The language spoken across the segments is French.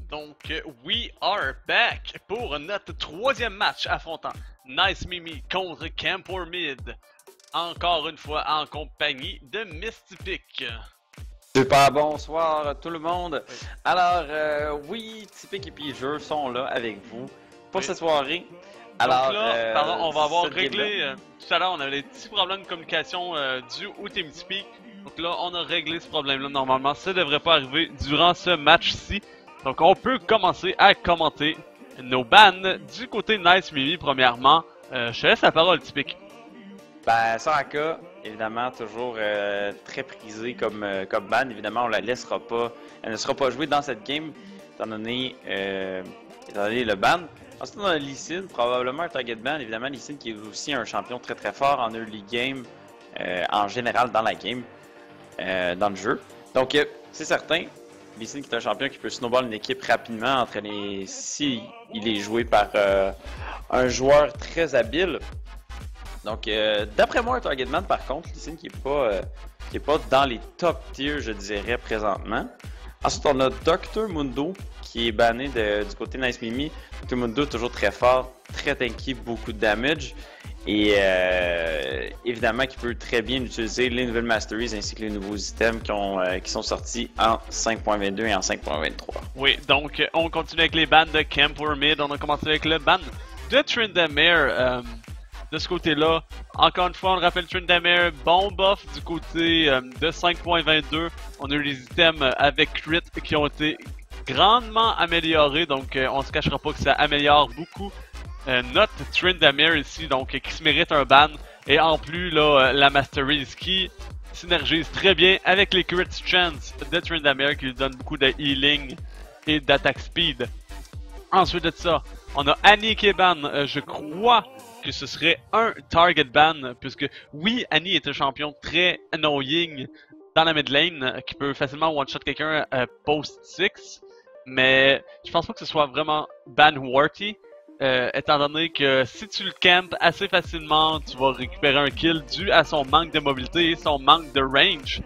Donc, we are back pour notre troisième match affrontant Nice Mimi contre Camp Mid. Encore une fois en compagnie de Miss Typique. Super, bonsoir tout le monde. Alors, oui, Typique et Pigeux sont là avec vous pour cette soirée. Alors, donc là, pardon, on va avoir réglé, tout à l'heure on avait des petits problèmes de communication dus au TeamSpeak. Donc là, on a réglé ce problème-là. Normalement, ça devrait pas arriver durant ce match-ci. Donc on peut commencer à commenter nos bans du côté Nice Mimi premièrement. Je te laisse la parole, Typique. Ben, Soraka, évidemment, toujours très prisée comme ban. Évidemment, on la laissera pas. Elle ne sera pas jouée dans cette game, étant donné le ban. Ensuite, on a Lee Sin, probablement un target ban. Évidemment, Lee Sin qui est aussi un champion très très fort en early game, en général dans la game, dans le jeu. Donc, c'est certain, Lee Sin qui est un champion qui peut snowball une équipe rapidement, si il est joué par un joueur très habile. Donc, d'après moi, un target ban, par contre, Lee Sin qui est pas dans les top tiers, je dirais, présentement. Ensuite, on a Dr. Mundo qui est banné du côté Nice Mimi. Dr. Mundo est toujours très fort, très tanky, beaucoup de damage. Et évidemment, qui peut très bien utiliser les nouvelles masteries ainsi que les nouveaux items qui sont sortis en 5.22 et en 5.23. Oui, donc on continue avec les bans de Camp Mid. On a commencé avec le ban de Tryndamere. De ce côté-là, encore une fois, on rappelle Tryndamere, bon buff du côté de 5.22. On a eu les items avec crit qui ont été grandement améliorés, donc on se cachera pas que ça améliore beaucoup notre Tryndamere ici, donc qui se mérite un ban. Et en plus, là, la Masteries qui synergise très bien avec les crit chance de Tryndamere qui lui donne beaucoup de healing et d'attaque speed. Ensuite de ça, on a Annie qui est ban, je crois que ce serait un target ban, puisque oui, Annie est un champion très annoying dans la mid lane, qui peut facilement one-shot quelqu'un post 6, mais je pense pas que ce soit vraiment ban-worthy, étant donné que si tu le campes assez facilement, tu vas récupérer un kill dû à son manque de mobilité et son manque de range.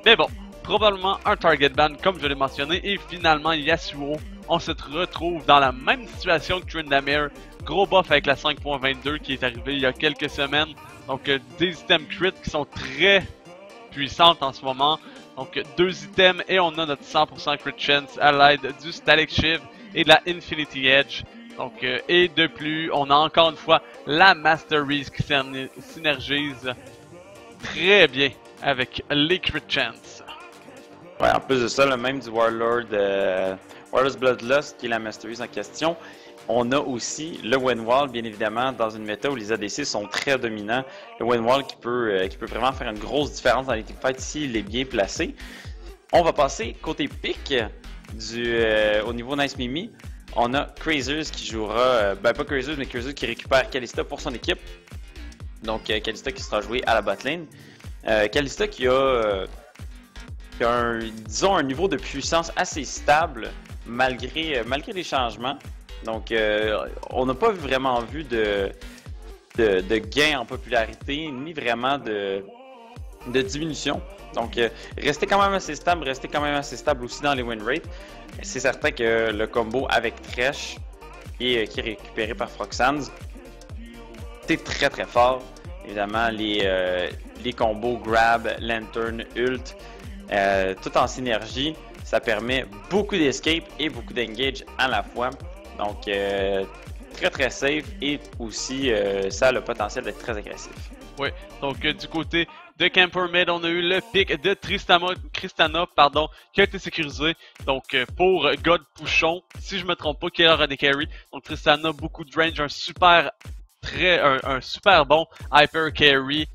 Mais bon, probablement un target ban comme je l'ai mentionné, et finalement Yasuo, on se retrouve dans la même situation que Tryndamere. Gros buff avec la 5.22 qui est arrivée il y a quelques semaines. Donc des items crit qui sont très puissantes en ce moment. Donc 2 items et on a notre 100% crit chance à l'aide du Static Shiv et de la Infinity Edge. Donc et de plus, on a encore une fois la Masteries qui synergise très bien avec les crit chance. Ouais, en plus de ça, le même du Warlord's Bloodlust qui est la Masteries en question. On a aussi le Windwall, bien évidemment, dans une méta où les ADC sont très dominants. Le Windwall qui peut vraiment faire une grosse différence dans les teamfights s'il est bien placé. On va passer côté pick au niveau Nice Mimi. On a Crazers qui jouera, pas Crazers, mais Crazers qui récupère Kalista pour son équipe. Donc Kalista qui sera joué à la botlane. Kalista qui a disons, un niveau de puissance assez stable malgré les changements. Donc, on n'a pas vraiment vu de gain en popularité, ni vraiment de diminution. Donc, restez quand même assez stable, aussi dans les win rates. C'est certain que le combo avec Thresh, qui est récupéré par Froxans, c'est très très fort. Évidemment, les combos Grab, Lantern, Ult, tout en synergie, ça permet beaucoup d'escape et beaucoup d'engage à la fois. Donc, très très safe et aussi ça a le potentiel d'être très agressif. Oui, donc du côté de Camp Mid, on a eu le pick de Tristana, qui a été sécurisé. Donc pour God Pouchon, si je me trompe pas, qui est leur AD carry. Donc Tristana, beaucoup de range, un super bon hyper carry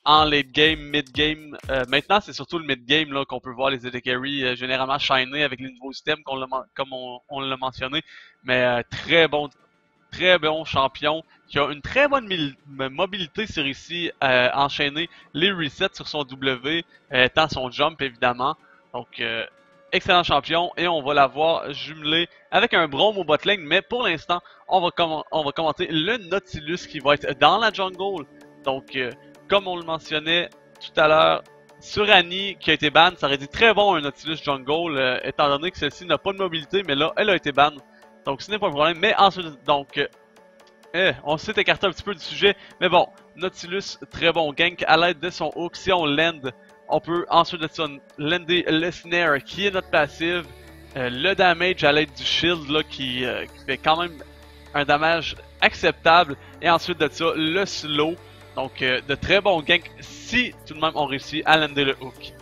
en late game, mid game. Maintenant, c'est surtout le mid game là qu'on peut voir les AD carry généralement shiner avec les nouveaux items comme on l'a mentionné. Mais très bon champion qui a une très bonne mobilité sur ici, enchaîner les resets sur son W, tant son jump évidemment. Donc excellent champion et on va l'avoir jumelé avec un Braum au botlane, mais pour l'instant on va commenter le Nautilus qui va être dans la jungle. Donc comme on le mentionnait tout à l'heure, sur Annie qui a été ban. Ça aurait été très bon un Nautilus Jungle, étant donné que celle-ci n'a pas de mobilité, mais là, elle a été ban. Donc ce n'est pas un problème. Mais ensuite, donc, on s'est écarté un petit peu du sujet. Mais bon, Nautilus, très bon gank à l'aide de son hook. Si on land, on peut ensuite de ça lander le snare qui est notre passive. Le damage à l'aide du shield là, qui fait quand même un damage acceptable. Et ensuite de ça, le slow. Donc de très bons ganks si tout de même on réussit à lander le hook.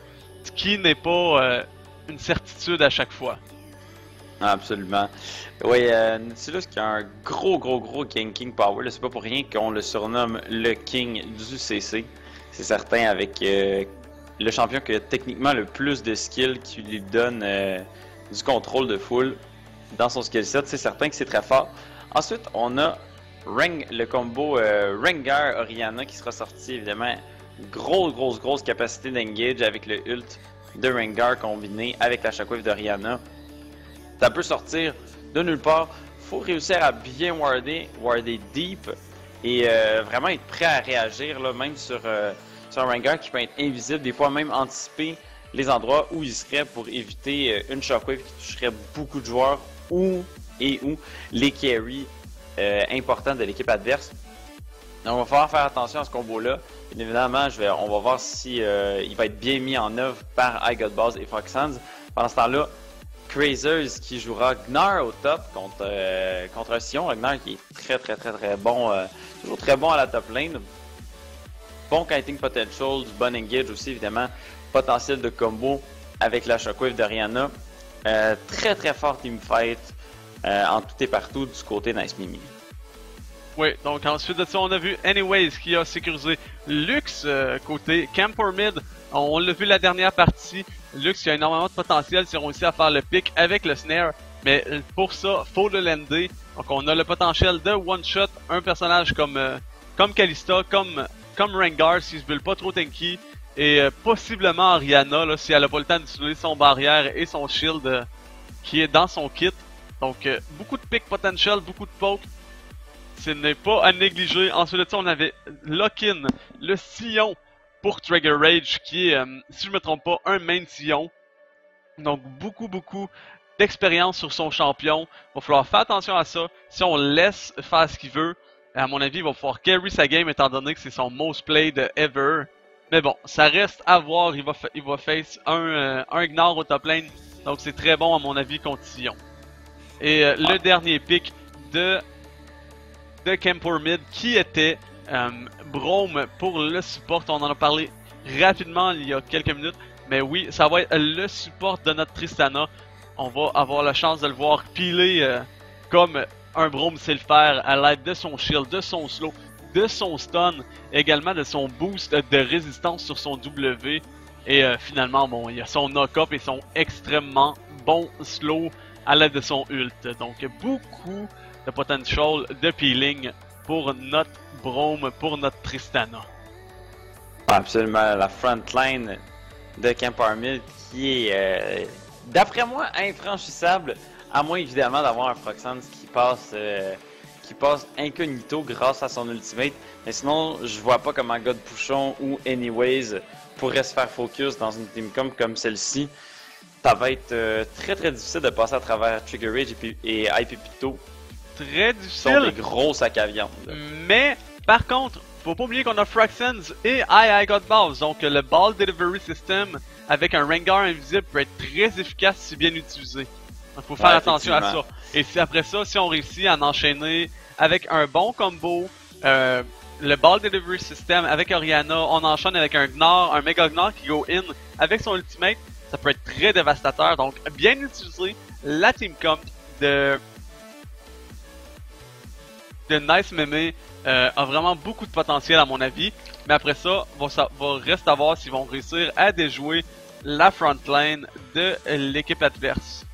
Ce qui n'est pas une certitude à chaque fois. Absolument. Oui, Nautilus qui a un gros ganking power. C'est pas pour rien qu'on le surnomme le king du CC. C'est certain avec le champion qui a techniquement le plus de skill qui lui donne du contrôle de foule dans son skill set. C'est certain que c'est très fort. Ensuite, on a le combo Rengar Orianna qui sera sorti évidemment. Grosse capacité d'engage avec le ult de Rengar combiné avec la shockwave d'Orianna. Ça peut sortir de nulle part. Faut réussir à bien warder deep et vraiment être prêt à réagir là, même sur un Rengar qui peut être invisible, des fois même anticiper les endroits où il serait pour éviter une shockwave qui toucherait beaucoup de joueurs ou les carries importants de l'équipe adverse. Donc, on va falloir faire attention à ce combo-là. Évidemment, on va voir si il va être bien mis en œuvre par iGodBoss et Foxhands. Pendant ce temps-là, Crazers qui jouera Gnar au top contre un Sion. Gnar qui est très bon, toujours très bon à la top lane. Bon kiting potential, du bon engage aussi évidemment. Potentiel de combo avec la shockwave d'Orianna. Très fort teamfight en tout et partout du côté Nice Mimi. Oui, donc ensuite de ça, on a vu Anyways qui a sécurisé Lux côté Camper Mid. On l'a vu la dernière partie. Lux qui a énormément de potentiel si on réussit à faire le pick avec le snare. Mais pour ça, faut le lander. Donc on a le potentiel de one-shot un personnage comme Kalista, comme Rengar s'il se build pas trop tanky. Et possiblement Orianna là, si elle a pas le temps d'utiliser son barrière et son shield qui est dans son kit. Donc beaucoup de pick potential, beaucoup de poke. Ce n'est pas à négliger. Ensuite de ça, on avait Lock-in, le Sion pour Trigger Rage, qui est, si je me trompe pas, un main Sion. Donc beaucoup d'expérience sur son champion. Il va falloir faire attention à ça. Si on laisse faire ce qu'il veut, à mon avis, il va pouvoir carry sa game étant donné que c'est son most played ever. Mais bon, ça reste à voir. Il va face un Gnar au top lane. Donc c'est très bon à mon avis contre Sion. Et le dernier pick de Camper Mid qui était Braum pour le support. On en a parlé rapidement il y a quelques minutes. Mais oui, ça va être le support de notre Tristana. On va avoir la chance de le voir piler comme un Braum sait le faire à l'aide de son shield, de son slow, de son stun, également de son boost de résistance sur son W. Et finalement, bon, il y a son knock-up et son extrêmement bon slow à l'aide de son ult. Donc beaucoup de potential de peeling pour notre Braum, pour notre Tristana. Absolument, la frontline de Camper Mid qui est, d'après moi, infranchissable, à moins évidemment d'avoir un Foxhands qui passe incognito grâce à son ultimate. Mais sinon, je vois pas comment God Pouchon ou Anyways pourrait se faire focus dans une team comme celle-ci. Ça va être très difficile de passer à travers Trigger Rage et IPPito. Très difficile. Ce sont des gros sacs à viande. Mais, par contre, faut pas oublier qu'on a Foxhands et iGodBoss. Donc, le Ball Delivery System avec un Rengar invisible peut être très efficace si bien utilisé. Donc, faut faire attention à ça. Et si après ça, si on réussit à en enchaîner avec un bon combo, le Ball Delivery System avec Orianna, on enchaîne avec un Gnar, un Mega Gnar qui go in avec son ultimate, ça peut être très dévastateur. Donc, bien utilisé, la team comp de Nice Meme a vraiment beaucoup de potentiel à mon avis. Mais après ça, va rester à voir s'ils vont réussir à déjouer la frontline de l'équipe adverse.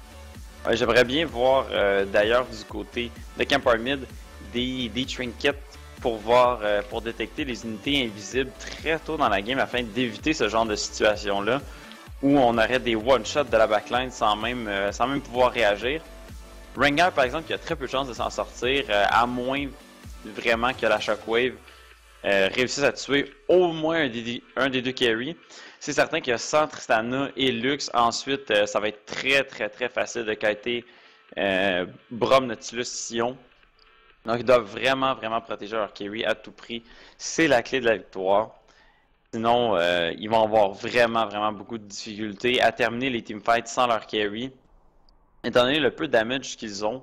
Ouais, j'aimerais bien voir d'ailleurs du côté de Camper Mid des trinkets pour détecter les unités invisibles très tôt dans la game afin d'éviter ce genre de situation-là où on aurait des one-shots de la backline sans même pouvoir réagir. Rengar par exemple qui a très peu de chances de s'en sortir, à moins vraiment que la shockwave réussissent à tuer au moins un des deux carries, c'est certain que sans Tristana et Lux, ensuite, ça va être très facile de kiter Braum, Nautilus, Sion. Donc, ils doivent vraiment protéger leur carry à tout prix. C'est la clé de la victoire. Sinon, ils vont avoir vraiment beaucoup de difficultés à terminer les teamfights sans leur carry, étant donné le peu de damage qu'ils ont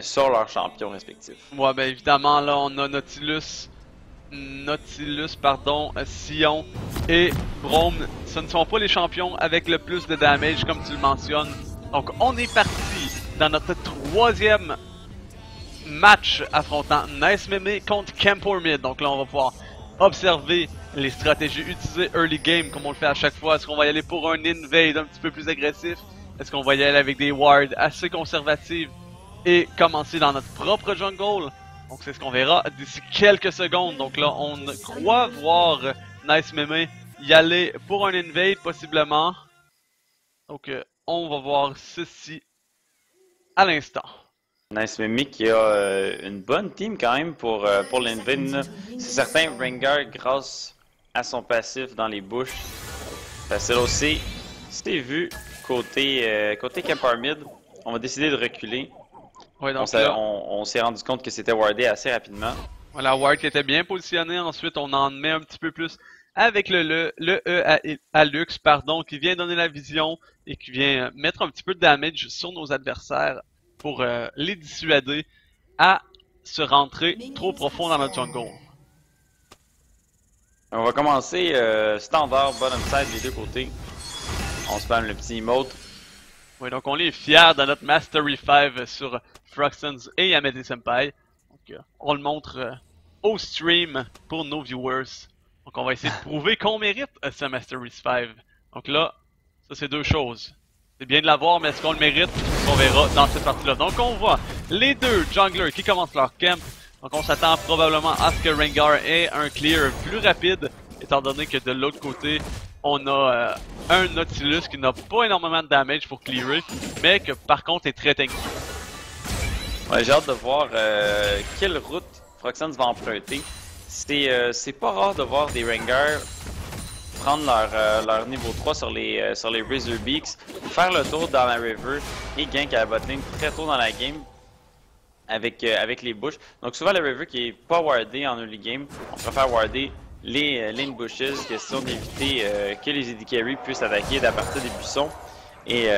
sur leurs champions respectifs. Ouais, ben évidemment, là, on a Sion et Braum. Ce ne sont pas les champions avec le plus de damage, comme tu le mentionnes. Donc, on est parti dans notre troisième match affrontant Nice Meme contre Camp Mid. Donc là, on va pouvoir observer les stratégies utilisées early game, comme on le fait à chaque fois. Est-ce qu'on va y aller pour un invade un petit peu plus agressif? Est-ce qu'on va y aller avec des wards assez conservatives et commencer dans notre propre jungle? Donc c'est ce qu'on verra d'ici quelques secondes. Donc là, on croit voir Nice Meme y aller pour un invade possiblement. Donc on va voir ceci à l'instant. Nice Meme qui a une bonne team quand même pour l'invade. C'est certain, Rengar, grâce à son passif dans les bush, facile aussi. C'était vu côté Camp Mid, on va décider de reculer. Ouais, donc on s'est rendu compte que c'était wardé assez rapidement. Voilà, ward qui était bien positionné. Ensuite, on en met un petit peu plus avec le E à Lux, pardon, qui vient donner la vision et qui vient mettre un petit peu de damage sur nos adversaires pour les dissuader à se rentrer trop profond dans notre jungle. On va commencer standard, bottom side des deux côtés. On spam le petit emote. Oui, donc on est fiers de notre Mastery 5 sur Froxens et Yamete Senpai. Donc on le montre au stream pour nos viewers. Donc on va essayer de prouver qu'on mérite ce Mastery 5. Donc là, ça c'est deux choses. C'est bien de l'avoir, mais est-ce qu'on le mérite? On verra dans cette partie-là. Donc on voit les deux junglers qui commencent leur camp. Donc on s'attend probablement à ce que Rengar ait un clear plus rapide, étant donné que de l'autre côté, on a un Nautilus qui n'a pas énormément de damage pour clearer, mais que par contre est très tanky. Ouais, j'ai hâte de voir quelle route Froxens va emprunter. C'est pas rare de voir des Rengar prendre leur niveau 3 sur les Razorbeaks, faire le tour dans la river et gank à la botlane très tôt dans la game avec les bush. Donc souvent le river qui est pas wardé en early game, on préfère warder les lane bushes, question d'éviter que les AD carry puissent attaquer à partir des buissons et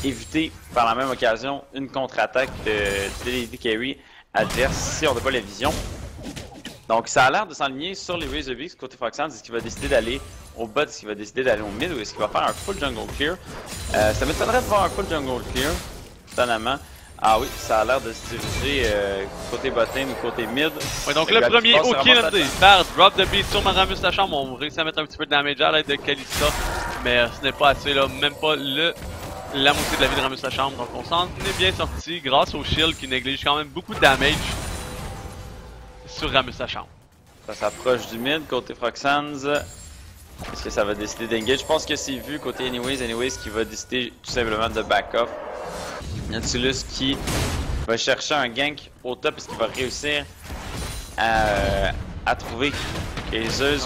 éviter par la même occasion une contre-attaque de l'AD carry adverse si on n'a pas la vision. Donc ça a l'air de s'enligner sur les Razorbeaks côté Froxens. Est-ce qu'il va décider d'aller au bot, est-ce qu'il va décider d'aller au mid ou est-ce qu'il va faire un full jungle clear? Ça m'étonnerait de voir un full jungle clear, étonnamment. Ah oui, ça a l'air de se diriger côté botlane ou côté mid. Ouais, donc le premier au kill par drop de beat sur Ramus Lacham. On réussit à mettre un petit peu de damage à l'aide de Kalista, mais ce n'est pas assez là, même pas la moitié de la vie de Ramus Lacham. Donc on s'en est bien sorti grâce au shield qui néglige quand même beaucoup de damage sur Ramus Lacham. Ça s'approche du mid côté Froxens. Est-ce que ça va décider d'engage? Je pense que c'est vu côté Anyways qui va décider tout simplement de back off. Nautilus qui va chercher un gank au top parce qu'il va réussir à trouver Kaiser.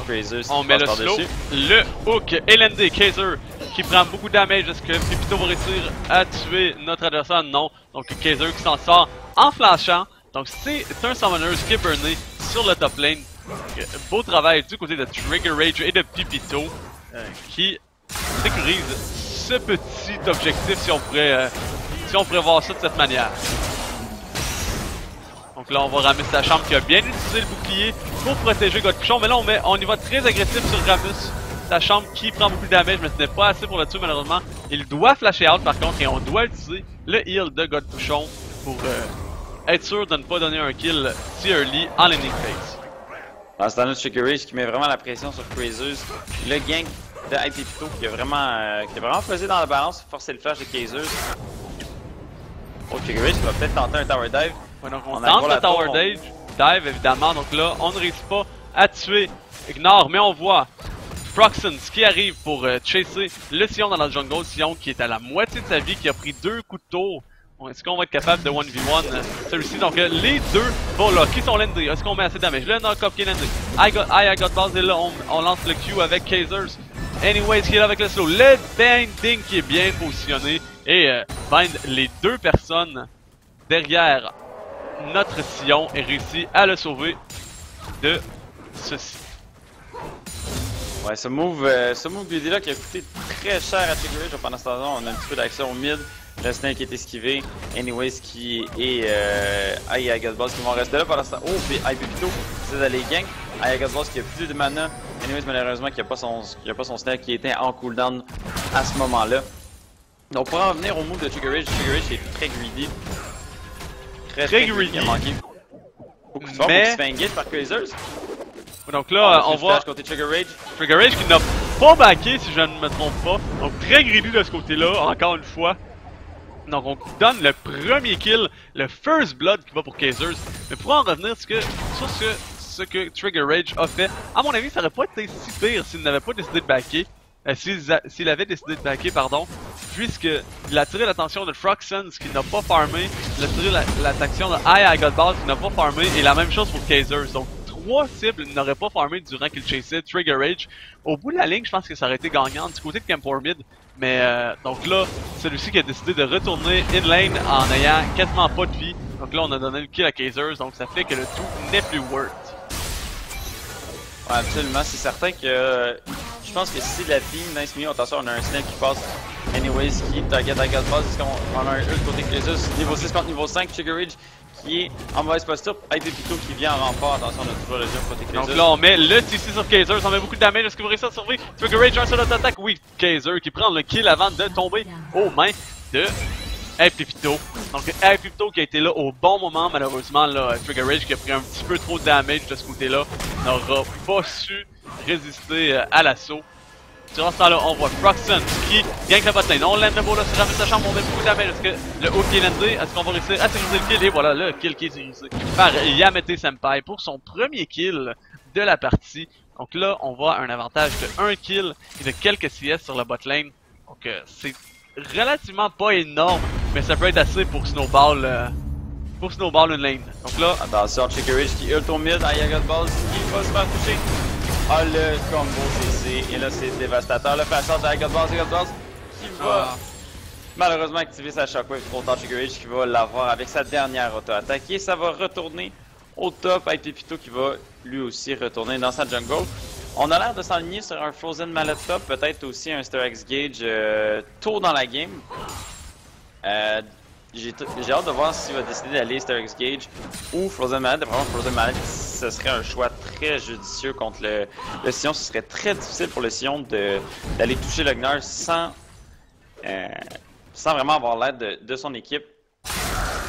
On met le slow, le hook, LND, Kaiser qui prend beaucoup de damage. Est-ce que Pipito va réussir à tuer notre adversaire? Non. Donc Kaiser qui s'en sort en flashant. Donc c'est un summoner qui est burné sur le top lane. Beau travail du côté de Trigger Rage et de Pipito qui sécurise ce petit objectif si on pourrait voir ça de cette manière. Donc là on va Ramus Lacham qui a bien utilisé le bouclier pour protéger Godpuchon, mais là on y va très agressif sur Ramus Lacham qui prend beaucoup de damage, mais ce n'est pas assez pour le tuer malheureusement. Il doit flasher out par contre et on doit utiliser le heal de Godpuchon pour être sûr de ne pas donner un kill si early en laning phase. C'est un autre Trigger Rage qui met vraiment la pression sur Kaiser. Le gank de Pipito qui a vraiment pesé dans la balance, forcer le flash de Kaiser. Oh, Trigger Rage qui va peut-être tenter un tower dive. Ouais, donc on tente le tower dive évidemment, donc là on ne réussit pas à tuer Ignore, mais on voit Froxens qui arrive pour chasser le Sion dans la jungle. Sion qui est à la moitié de sa vie, qui a pris 2 coups de tour. Est-ce qu'on va être capable de 1v1 celui-ci? Donc les deux vont là. Qui sont landés? Est-ce qu'on met assez de damage? Le knock-up qui est landé. I got balls est là. On lance le Q avec Kazers. Anyways, qui est là avec le slow. Le binding qui est bien positionné. Et bind les deux personnes derrière notre sillon et réussit à le sauver de ceci. Ouais, ce move BD là qui a coûté très cher à Trigger Rage pendant ce temps-là. On a un petit peu d'action au mid. Le snake est esquivé. Anyways, qui est I got balls qui vont rester là pendant ce temps. Oh, puis Ipipito essaie d'aller gank. I got balls qui a plus de mana. Anyways, malheureusement, qui a pas son snake qui était en cooldown à ce moment-là. Donc, pour en venir au move de Trigger Rage est très greedy. Très greedy. Il a manqué beaucoup de force pour qu'il se fait engage par Kazers. Donc là, on voit côté Trigger Rage qui n'a pas backé si je ne me trompe pas. Donc très greedy de ce côté-là, encore une fois. Donc on donne le premier kill, le first blood qui va pour Kazers. Mais pour en revenir sur ce que Trigger Rage a fait, à mon avis ça aurait pas été si pire s'il n'avait pas décidé de backer. S'il avait décidé de backer, pardon. Puisqu'il a attiré l'attention de Froxens qui n'a pas farmé. Il a attiré l'attention de I got balls qui n'a pas farmé. Et la même chose pour Kazers. Donc 3 cibles n'auraient pas farmé durant qu'il chassait Trigger Rage. Au bout de la ligne, je pense que ça aurait été gagnant du côté de Camp 4 Mid. Mais donc là, celui-ci qui a décidé de retourner in lane en ayant quasiment pas de vie. Donc là, on a donné le kill à Kazers. Donc ça fait que le tout n'est plus worth. Ouais, absolument. C'est certain que je pense que si la team Nice Mio, attention, on a un snap qui passe. Anyways, qui target I got balls. Est-ce qu'on a un ult côté Kazers? Niveau 6 contre niveau 5, Trigger Rage qui est en mauvaise posture. Ipipito qui vient en renfort. Attention, on a toujours le jeu côté Kazers. Donc là, on met le TC sur Kazers. On met beaucoup de damage. Est-ce que vous réussissez à survivre? Trigger Rage, un seul attaque. Oui, Kazers qui prend le kill avant de tomber aux mains de Ipipito. Donc Ipipito qui a été là au bon moment. Malheureusement, là, Trigger Rage qui a pris un petit peu trop de damage de ce côté-là n'aura pas su résister à l'assaut. Durant ce temps-là, on voit Froxen qui gagne la botlane. On land le beau là, si jamais sa chambre, on met beaucoup de damage. Est-ce que le hook est landé? Est-ce qu'on va réussir à sécuriser le kill? Et voilà, le kill qui est sécurisé par Yamete Senpai pour son premier kill de la partie. Donc là, on voit un avantage de 1 kill et de quelques CS sur la botlane. Donc c'est relativement pas énorme, mais ça peut être assez pour snowball une lane. Donc là, attention, Trigger Rage qui ult au mid, I got balls qui va se faire toucher. Ah, le combo CC, et là c'est dévastateur. Le flash out de I got balls qui va malheureusement activer sa shockwave trop tard. Trigger Rage qui va l'avoir avec sa dernière auto-attaque. Et ça va retourner au top. Ipipito qui va lui aussi retourner dans sa jungle. On a l'air de s'enligner sur un Frozen Mallet top, peut-être aussi un Star X Gauge tôt dans la game. J'ai hâte de voir s'il va décider d'aller Star X Gauge ou Frozen Mallet. Vraiment, Frozen Mallet, ce serait un choix très judicieux contre le Sion. Ce serait très difficile pour le Sion d'aller toucher le Gnar sans vraiment avoir l'aide de son équipe.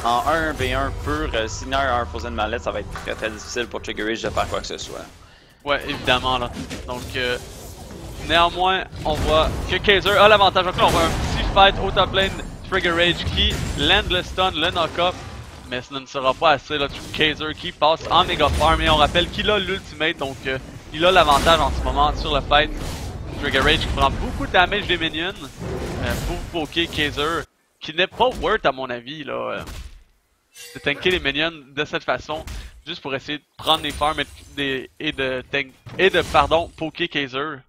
En 1v1 pur, s'il y a un Frozen Mallet, ça va être très difficile pour Trigger Rage de faire quoi que ce soit. Ouais, évidemment là. Donc néanmoins, on voit que Kazers a l'avantage. Donc là, on voit un petit fight au top lane. Trigger Rage qui land le stun, le knock-up, mais ce ne sera pas assez là. Kazers qui passe en méga farm et on rappelle qu'il a l'ultimate, donc il a l'avantage en ce moment sur le fight. Trigger Rage qui prend beaucoup de damage des minions pour poker Kazers, qui n'est pas worth à mon avis là, de tanker les minions de cette façon, juste pour essayer de prendre les farms et de poker Kazers.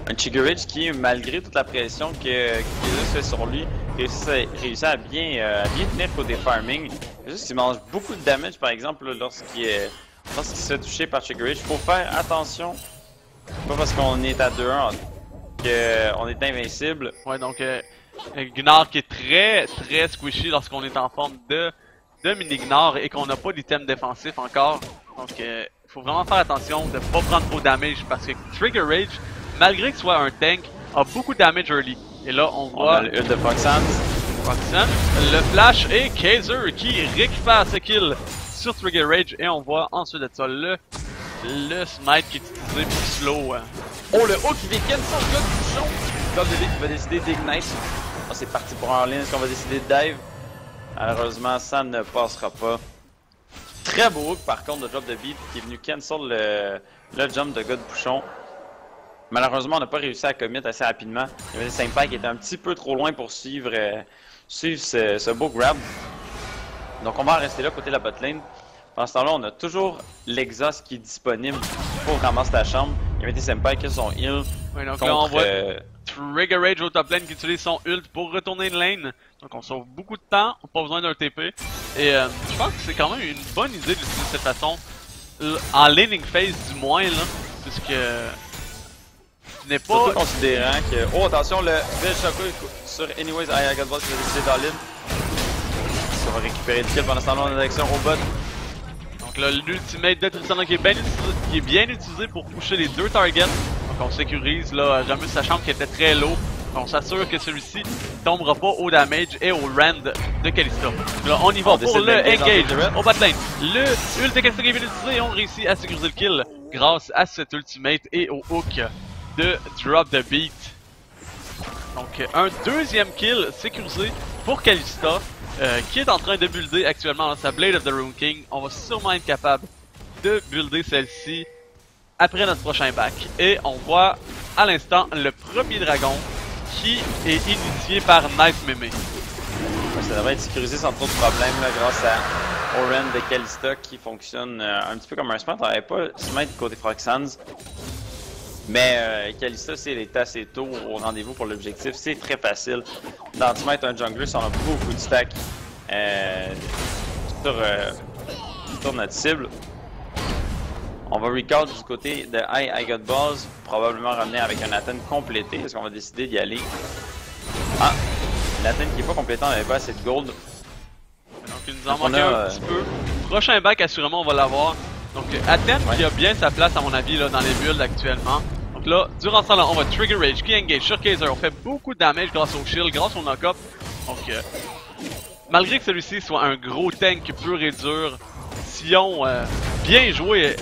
Un Trigger Rage qui, malgré toute la pression que Kazers fait sur lui, réussit à bien tenir côté farming. Juste qu'il mange beaucoup de damage, par exemple, lorsqu'il se fait toucher par Trigger Rage. Faut faire attention, pas parce qu'on est à 2-1 qu'on est invincible. Ouais, donc Gnar qui est très squishy lorsqu'on est en forme de mini Gnar et qu'on n'a pas d'item défensif encore. Donc faut vraiment faire attention de pas prendre trop de damage parce que Trigger Rage, malgré que ce soit un tank, a beaucoup de damage early. Et là, on voit le ult de Foxans, le flash et Kazers qui récupère ce kill sur Trigger Rage. Et on voit ensuite de ça le smite qui est utilisé pour slow. Oh, le hook qui vient son gars de bouchon. Comme David qui va décider d'ignite. Oh, c'est parti pour un ligne. Est-ce qu'on va décider de dive? Malheureusement, ça ne passera pas. Très beau hook par contre de drop de beat qui est venu cancel le jump de gars de bouchon. Malheureusement, on n'a pas réussi à commit assez rapidement. Il y avait Senpai qui était un petit peu trop loin pour suivre, ce beau grab. Donc on va en rester là côté de la botlane. Pendant ce temps-là, on a toujours l'exhaust qui est disponible pour ramasser la chambre. Il y avait Senpai qui a son heal. Ouais, donc contre, là on voit Trigger Rage au top lane qui utilise son ult pour retourner une lane. Donc on sauve beaucoup de temps, on n'a pas besoin d'un TP. Et je pense que c'est quand même une bonne idée d'utiliser de cette façon. En laning phase du moins là. Puisque ce n'est pas. Surtout considérant que. Oh attention, le Village Shaco sur Anyways, I got boss qui va décider d'all-in. On va récupérer le kill pendant ce temps-là, on a avec un robot. Donc là, l'ultimate de Tristana qui est bien utilisé pour pusher les deux targets. Donc on sécurise là, jamais sa chambre qui était très low. On s'assure que celui-ci tombera pas au damage et au rand de Kalista. Là, on y va pour le engage au bot lane. Le ult de Kalista qui est bien utilisé et on réussit à sécuriser le kill grâce à cet ultimate et au hook de Drop the Beat. Donc un deuxième kill sécurisé pour Kalista. Qui est en train de builder actuellement dans sa Blade of the Rune King. On va sûrement être capable de builder celle-ci après notre prochain back. Et on voit à l'instant le premier dragon qui est initié par Nice Meme. Ça devrait être sécurisé sans trop de problèmes là, grâce à Oren de Kalista qui fonctionne un petit peu comme un smite. On n'avait pas smite côté Froxans. Mais Kalista, si elle est assez tôt au rendez-vous pour l'objectif, c'est très facile d'anti-smite un jungler si on a beaucoup de stack sur notre cible. On va recall du côté de I Got Balls, probablement ramener avec un Nathan complété. Est-ce qu'on va décider d'y aller? Ah! Nathan qui n'est pas complété, on n'avait pas assez de gold. Donc il nous en manque un petit peu. Prochain back, assurément, on va l'avoir. Donc Athènes qui a bien sa place à mon avis là, dans les builds actuellement. Donc là, durant ce temps-là, on va Trigger Rage qui engage sur Kaiser. On fait beaucoup de damage grâce au shield, grâce au knock-up. Donc malgré que celui-ci soit un gros tank pur et dur, Sion bien joué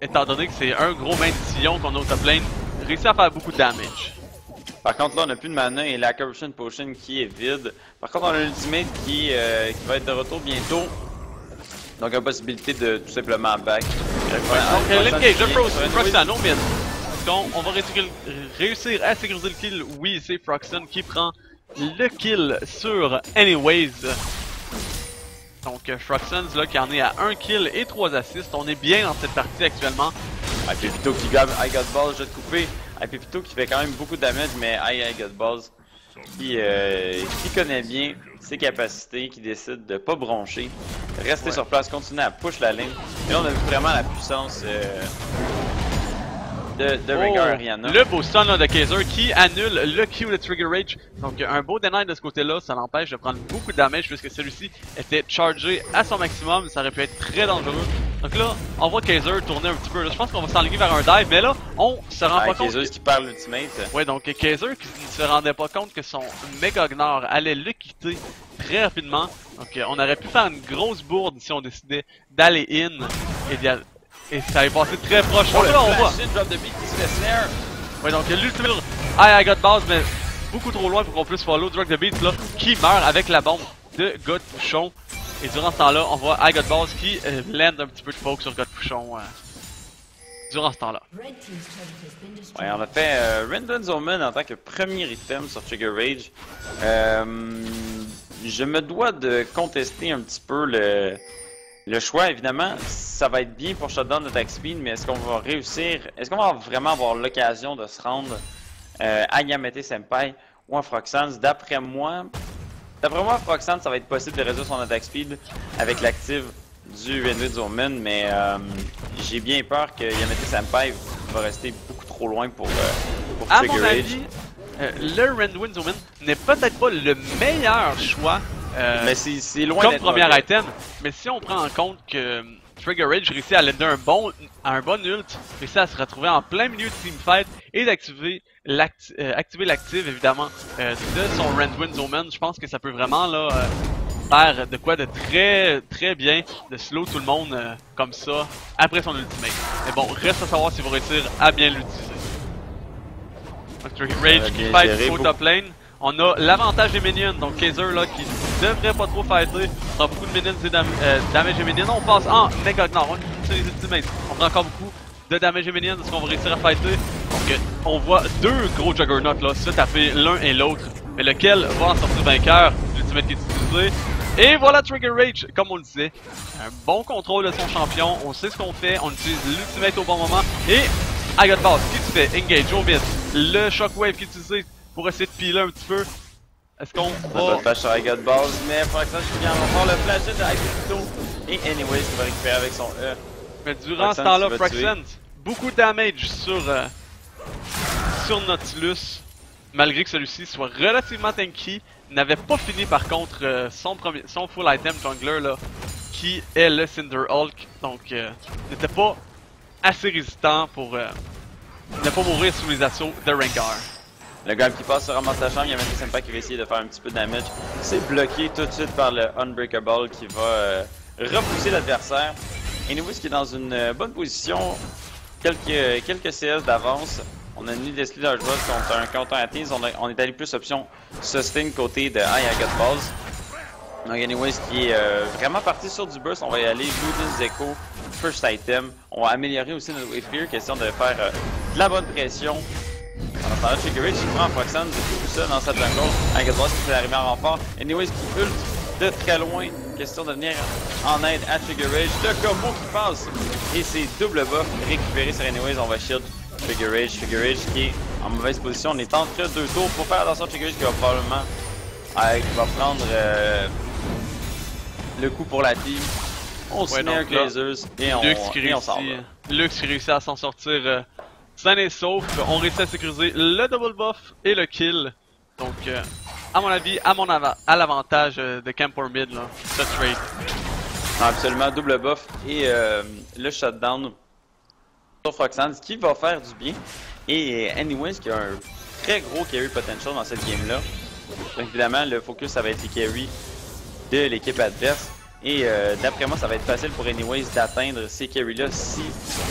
étant donné que c'est un gros main de Sion qu'on a au top lane, réussit à faire beaucoup de damage. Par contre là on n'a plus de mana et la Corruption Potion qui est vide. Par contre on a l'ultimate qui va être de retour bientôt. Donc la possibilité de tout simplement back. Donc l'engage de Froxan au mid. Donc on va réussir à sécuriser le kill. Oui, c'est Froxan qui prend le kill sur Anyways. Donc Froxan là qui en est à 1 kill et 3 assists. On est bien dans cette partie actuellement. Pepito qui gagne I Got Balls, je vais te couper. Pepito qui fait quand même beaucoup de damage, mais I Got Balls qui connaît bien ses capacités, qui décide de pas broncher, rester sur place, continuer à push la ligne. Et là on a vu vraiment la puissance de Rengar Ariana. Le beau stun là, de Kaiser qui annule le Q de Trigger Rage. Donc un beau deny de ce côté-là, ça l'empêche de prendre beaucoup de damage puisque celui-ci était chargé à son maximum. Ça aurait pu être très dangereux. Donc là, on voit Kaiser tourner un petit peu. Là, je pense qu'on va s'enligner vers un dive, mais là, on se rend pas compte. Kaiser qui perd l'ultimate. Ouais, donc Kaiser qui ne se rendait pas compte que son Mega Gnar allait le quitter très rapidement. Donc on aurait pu faire une grosse bourde si on décidait d'aller in et ça allait passer très proche. Oh, là, on voit. Drop the beat qui se fait snare. Ouais, donc l'ultimate I Got Balls, mais beaucoup trop loin pour qu'on puisse follow Drop the Beat là, qui meurt avec la bombe de God Pouchon. Et durant ce temps-là, on voit I Got Balls qui lande un petit peu de poke sur God Pouchon durant ce temps-là. Ouais, on a fait Randon's Omen en tant que premier item sur Trigger Rage. Je me dois de contester un petit peu le choix. Évidemment, ça va être bien pour shutdown d'attack speed, mais est-ce qu'on va réussir, est-ce qu'on va vraiment avoir l'occasion de se rendre à Yamete Senpai ou à Froxans? D'après moi, Froxans, ça va être possible de réduire son attack speed avec l'active du Randon's Omen, mais j'ai bien peur que Yamete Senpai va rester beaucoup trop loin pour Trigger Rage. À mon avis, le Randon's Omen n'est peut-être pas le meilleur choix mais c'est loin comme premier item, mais si on prend en compte que Trigger Rage réussit à lander un bon ult, réussit à se retrouver en plein milieu de teamfight et d'activer l'active évidemment de son Randon's Omen, je pense que ça peut vraiment là faire de quoi de très bien de slow tout le monde comme ça après son ultimate. Mais bon, reste à savoir s'il va réussir à bien l'utiliser. Donc Trigger Rage qui fight au top lane. On a l'avantage des minions, donc Kaiser là qui devrait pas trop fighter, prend beaucoup de minions et damage des minions. On passe en Mega Gnar, on utilise les ultimates. On prend encore beaucoup de damage des minions, est-ce qu'on va réussir à fighter? Donc on voit deux gros Juggernauts là se taper l'un et l'autre. Mais lequel va en sortir vainqueur? L'ultimate qui est utilisé. Et voilà Trigger Rage, comme on le disait. Un bon contrôle de son champion, on sait ce qu'on fait, on utilise l'ultimate au bon moment. Et I got boss, qui tu fais? Engage au mid. Le shockwave qui est utilisé pour essayer de piler un petit peu. Est-ce qu'on va... Le flash sur I got balls, mais Froxen qui vient encore le flash de Aikuto. Et anyways, il va récupérer avec son E. Mais durant ce temps-là, Froxen, beaucoup de damage sur Nautilus. Malgré que celui-ci soit relativement tanky, n'avait pas fini par contre son full item jungler là, qui est le Cinder Hulk, donc n'était pas assez résistant pour ne pas mourir sous les assauts de Rengar. Le gars qui passe sur ramasse sa chambre, il y a même Senpai qui va essayer de faire un petit peu de damage. C'est bloqué tout de suite par le Unbreakable qui va repousser l'adversaire. Et nous, qui est dans une bonne position, quelques CS d'avance. On a Needlessly Large Boss contre un counter à tease. On est allé plus option sustain côté de I Got Balls. Donc anyways qui est vraiment parti sur du burst. On va y aller Luden's Echo, first item. On va améliorer aussi notre Wave Clear, question de faire de la bonne pression. En attendant Trigger Rage qui prend Froxen tout seul dans sa jungle. I Got Balls qui fait arriver en renfort. Anyways qui ult de très loin. Question de venir en aide à Trigger Rage. Le combo qui passe. Et c'est double buff récupéré sur Anyways. On va shield Trigger Rage qui est en mauvaise position. On est entre deux tours. Faut faire attention à Trigger Rage qui va probablement qui va prendre le coup pour la team. On se met un Glazers et on s'en va. Lux qui réussit à s'en sortir sain et sauf. On réussit à sécuriser le double buff et le kill. Donc à mon avis, à l'avantage de Camper Mid là, ce trade. Absolument, double buff et le shutdown sur Froxen, ce qui va faire du bien. Et Anyways qui a un très gros carry potential dans cette game là. Donc évidemment le focus ça va être les carry de l'équipe adverse. Et d'après moi ça va être facile pour Anyways d'atteindre ces carry là si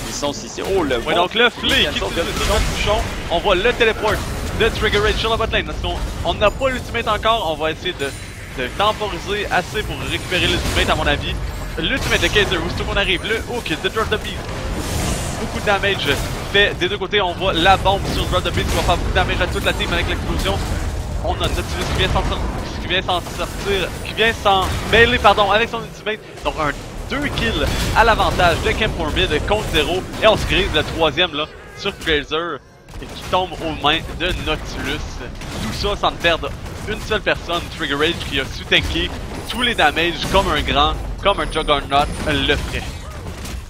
ils sont ici. Oh le ouais, donc le Flea qui utilise le bouchon. On voit le téléport de Trigger Rage sur la botlane. On n'a pas l'ultimate encore, on va essayer de temporiser assez pour récupérer l'ultimate à mon avis. L'ultimate de Kaiser où tout le monde arrive, le hook de Drop the Beast. Beaucoup de damage fait des deux côtés, on voit la bombe sur Drop the Beast qui va faire beaucoup de damage à toute la team avec l'explosion. On a Nautilus qui vient s'en mêler avec son ultimate. Donc un 2 kills à l'avantage de Camper Mid contre 0. Et on se grise le troisième là sur Glazer qui tombe aux mains de Nautilus. Tout ça sans perdre une seule personne, Trigger Rage qui a su tanker tous les damages comme un grand, comme un Juggernaut le ferait.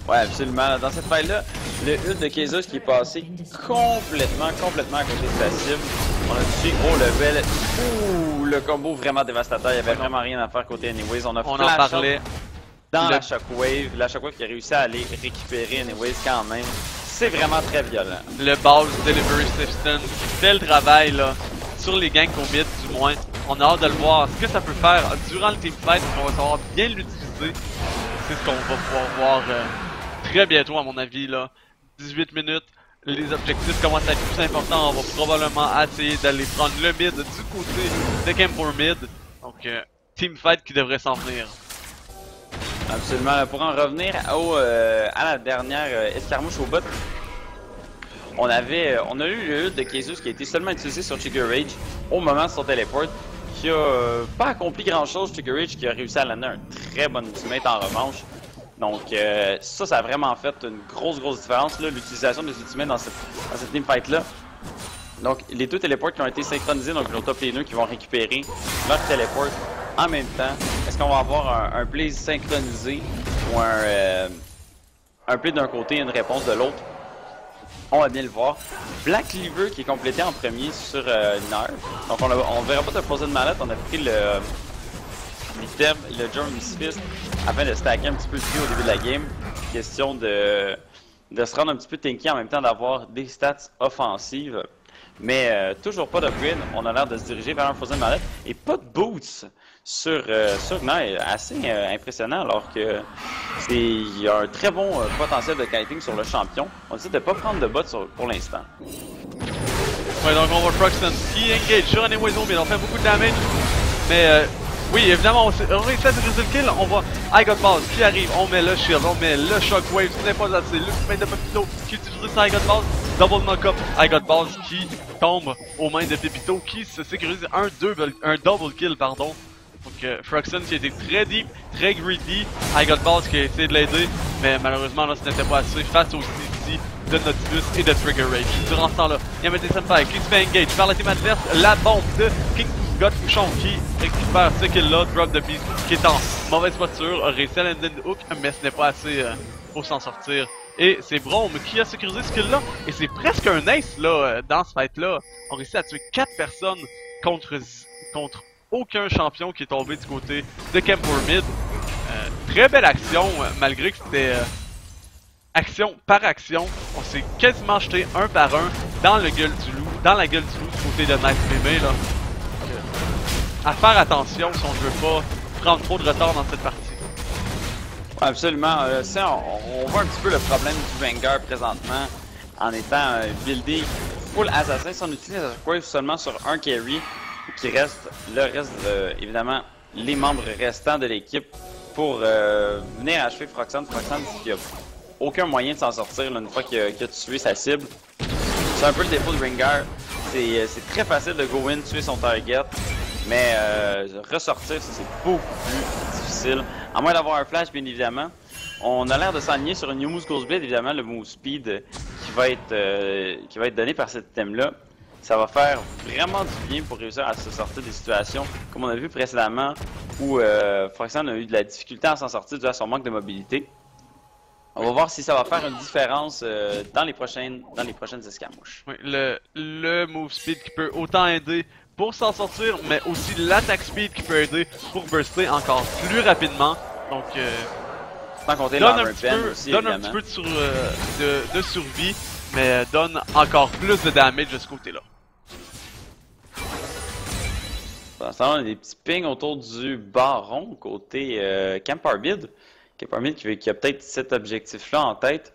Ouais, absolument. Dans cette faille-là, le ult de Kaiser qui est passé complètement à côté de sa cible. On a touché au level. Ouh, le combo vraiment dévastateur. Il n'y avait vraiment rien à faire côté Anyways. On en parlait dans la Shockwave. La Shockwave qui a réussi à aller récupérer Anyways quand même. C'est vraiment très violent. Le Balls Delivery System fait le travail là, sur les ganks au mid du moins. On a hâte de le voir. Ce que ça peut faire durant le teamfight, on va savoir bien l'utiliser. C'est ce qu'on va pouvoir voir très bientôt à mon avis là. 18 minutes. Les objectifs commencent à être plus importants. On va probablement essayer d'aller prendre le mid du côté de Camper Mid. Donc, teamfight qui devrait s'en venir. Absolument. Pour en revenir à la dernière escarmouche au bot, on a eu le ult de Kaiser qui a été seulement utilisé sur Trigger Rage au moment de son téléport, qui a pas accompli grand chose. Trigger Rage qui a réussi à l'amener un très bon ultimate en revanche. Donc ça a vraiment fait une grosse différence, l'utilisation des ultimates dans cette teamfight là. Donc les deux téléports qui ont été synchronisés, donc nos top laners qui vont récupérer leur téléport en même temps. Est-ce qu'on va avoir un play synchronisé ou un play d'un côté et une réponse de l'autre? On va bien le voir. Black Cleaver qui est complété en premier sur Nerf. Donc on verra pas de Frozen Mallet, on a pris l'item, le Journey's Fist, afin de stacker un petit peu le prix au début de la game. Question de se rendre un petit peu tanky en même temps d'avoir des stats offensives. Mais toujours pas d'upgrade, on a l'air de se diriger vers un Frozen Mallet. Et pas de boots sur Nair, assez impressionnant alors que il y a un très bon potentiel de kiting sur le champion. On décide de pas prendre de bots pour l'instant. Ouais, donc on voit Froxen qui engage sur Anyways, mais il en fait beaucoup de damage. Mais Oui, évidemment, on réussit à sécuriser le kill, on voit I Got Balls qui arrive, on met le shield, on met le shockwave, ce n'est pas assez, l'ultimate de Pepito qui utilise sa I Got Balls, double knock-up, I Got Balls qui tombe aux mains de Pepito qui se sécurise un double kill, pardon. Donc Froxon qui a été très deep, très greedy, I Got Balls qui a essayé de l'aider, mais malheureusement là ce n'était pas assez face au CC de Nautilus et de Trigger Rage. Durant ce temps-là, Yamete Senpai qui se fait engage par la team adverse, la bombe de King Godfouchon qui récupère ce kill-là, Drop the Beast qui est en mauvaise posture, a réussi à l'end hook, mais ce n'est pas assez pour s'en sortir. Et c'est Brome qui a sécurisé ce kill-là, et c'est presque un ace là, dans ce fight-là. On réussit à tuer 4 personnes contre aucun champion qui est tombé du côté de Camp Mid. Très belle action, malgré que c'était action par action. On s'est quasiment jeté un par un dans la gueule du loup du côté de Nice Mémé là. À faire attention si on ne veut pas prendre trop de retard dans cette partie. Absolument. On voit un petit peu le problème du Vanguard présentement en étant buildé full assassin. Si on utilise la Shockwave seulement sur un carry, qui reste le reste, évidemment, les membres restants de l'équipe pour venir achever Froxon. Froxon qui a aucun moyen de s'en sortir là, une fois qu'il a tué sa cible. C'est un peu le défaut de Vanguard. C'est très facile de go in, tuer son target. Mais ressortir, c'est beaucoup plus difficile. À moins d'avoir un flash, bien évidemment. On a l'air de s'aligner sur une New Moose Ghost Blade, évidemment, le move speed qui va être donné par cet item-là. Ça va faire vraiment du bien pour réussir à se sortir des situations, comme on a vu précédemment, où Froxon a eu de la difficulté à s'en sortir dû à son manque de mobilité. On va voir si ça va faire une différence dans les prochaines escarmouches. Oui, le move speed qui peut autant aider pour s'en sortir, mais aussi l'attaque speed qui peut aider pour burster encore plus rapidement. Donc, sans compter donne un petit peu de survie, mais donne encore plus de damage de ce côté-là. Pendant ce temps-là, on a des petits pings autour du baron côté Camp Arbid. Camp Arbid qui a peut-être cet objectif-là en tête.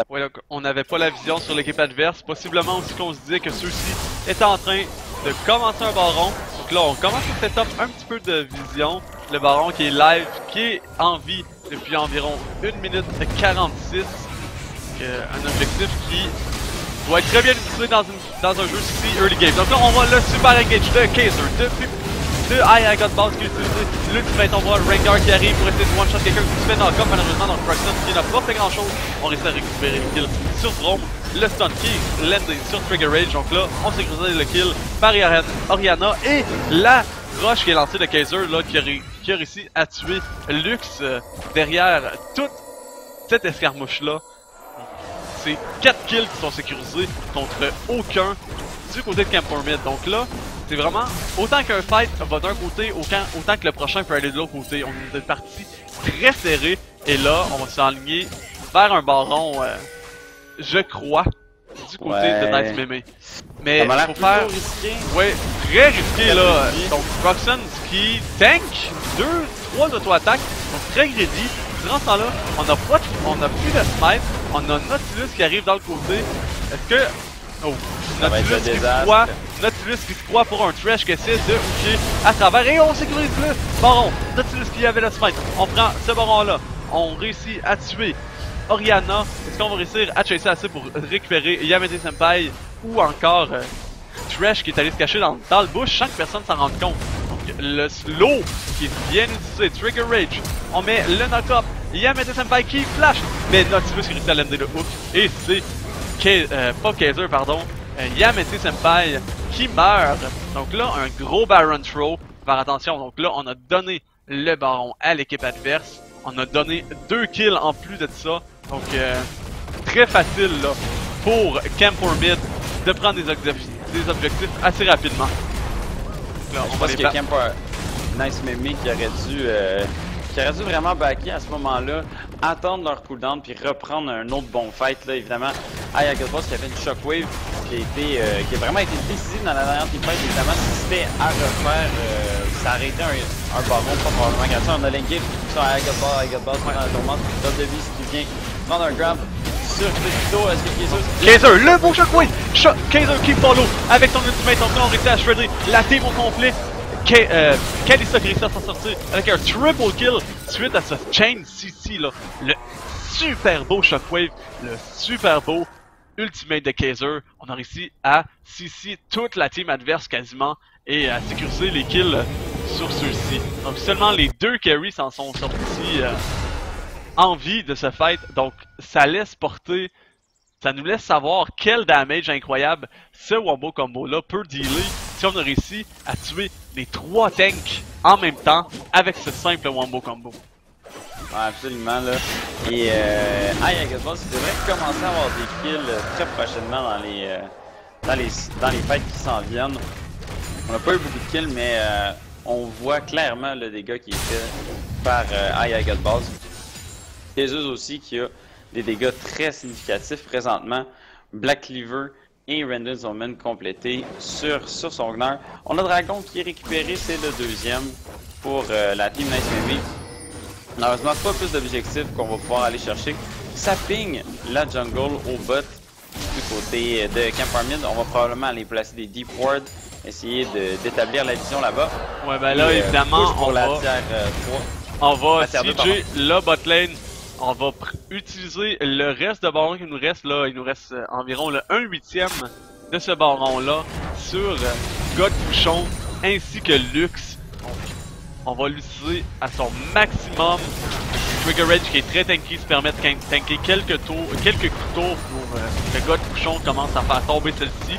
Ouais, donc on n'avait pas la vision sur l'équipe adverse. Possiblement aussi qu'on se disait que ceux-ci étaient en train de commencer un baron. Donc là, on commence à setup un petit peu de vision. Le baron qui est live, qui est en vie depuis environ 1 minute 46. Un objectif qui doit être très bien utilisé dans un jeu si early game. Donc là, on voit le super engage de Kaiser, de I Got Balls qui est utilisé. L'ultimate, on voit Rengar qui arrive pour essayer de one-shot quelqu'un qui se fait knock-up malheureusement. Donc Froxon qui n'a pas fait grand-chose. On réussit à récupérer le kill sur Brome. Le stun qui landé sur Trigger Rage. Donc là, on sécurise le kill par Orianna. Et la roche qui est lancée de Kaiser là, qui a réussi à tuer Lux derrière toute cette escarmouche-là. C'est 4 kills qui sont sécurisés contre aucun du côté de Camp Mid. Donc là, c'est vraiment autant qu'un fight va d'un côté, autant que le prochain peut aller de l'autre côté. On a une partie très serrée et là, on va s'enligner vers un baron, je crois, du côté de Nice Mémé. Mais il faut faire, ouais, très risqué là. Donc Froxon qui tank 2-3 auto-attaques, donc très greedy. Durant ce temps-là, on a plus de smite, on a Nautilus qui arrive dans le côté. Est-ce que... Oh, Nautilus qui se croit pour un trash qui essaie de hooker à travers et on sécurise le baron. Nautilus qui avait le smite, on prend ce baron-là, on réussit à tuer Orianna. Est-ce qu'on va réussir à chasser assez pour récupérer Yamete Senpai ou encore Trash qui est allé se cacher dans le bush sans que personne s'en rende compte. Donc le slow qui est bien utilisé, Trigger Rage, on met le knock-up, Yamete Senpai qui flash, mais Nautilus qui réussit à lander le hook et c'est pas Kaiser, pardon, Yamete Senpai qui meurt. Donc là, un gros Baron Throw. Faire attention, donc là, on a donné le baron à l'équipe adverse. On a donné 2 kills en plus de ça. Donc, très facile là, pour Camp Mid de prendre des objectifs assez rapidement. Là, je pense que Camp Nice Mémé qui aurait dû vraiment backer à ce moment-là, attendre leur cooldown puis reprendre un autre bon fight là, évidemment. I Got Balls qui a fait une shockwave qui a vraiment été décisive dans la dernière teamfight. Évidemment, si c'était à refaire, ça aurait été un baron pas probablement gratuit. On a l'engage sur I Got Balls pendant la tourmente. Top de vie qui vient prendre un grab sur Pepito. Est-ce que Kaiser, le beau shockwave! Kaiser qui follow avec son ultimate. Donc là, on réussit à shredder la team au complet. Kalista qui réussit à s'en sortir avec un triple kill suite à ce chain CC là. Le super beau Shockwave, le super beau ultimate de Kaiser. On a réussi à CC toute la team adverse quasiment et à sécuriser les kills sur ceux-ci. Donc seulement les deux carries s'en sont sortis en vie de ce fight. Donc ça laisse porter, ça nous laisse savoir quel damage incroyable ce wombo combo là peut dealer si on a réussi à tuer les 3 tanks en même temps avec ce simple wombo combo. Ouais, absolument là. Et Ayagatball, il devrait commencer à avoir des kills très prochainement dans les fights qui s'en viennent. On n'a pas eu beaucoup de kills, mais on voit clairement le dégât qui est fait par Ayagatball. Et eux aussi qui a des dégâts très significatifs présentement. Black Cleaver et Random Zoman complétés sur son Gnar. On a Dragon qui est récupéré, c'est le deuxième pour la team Nice Mimi. Malheureusement, pas plus d'objectifs qu'on va pouvoir aller chercher. Ça ping la jungle au bot du côté de Camp Armin. On va probablement aller placer des deep wards, essayer d'établir la vision là-bas. Ouais, ben là, évidemment, on va CG le bot lane. On va utiliser le reste de baron qui nous reste là. Il nous reste environ le 1/8 de ce baron-là sur Godbouchon ainsi que Lux. On va l'utiliser à son maximum. Trigger Rage qui est très tanky se permet de tanker quelques coups de tour pour que Godbouchon commence à faire tomber celle-ci.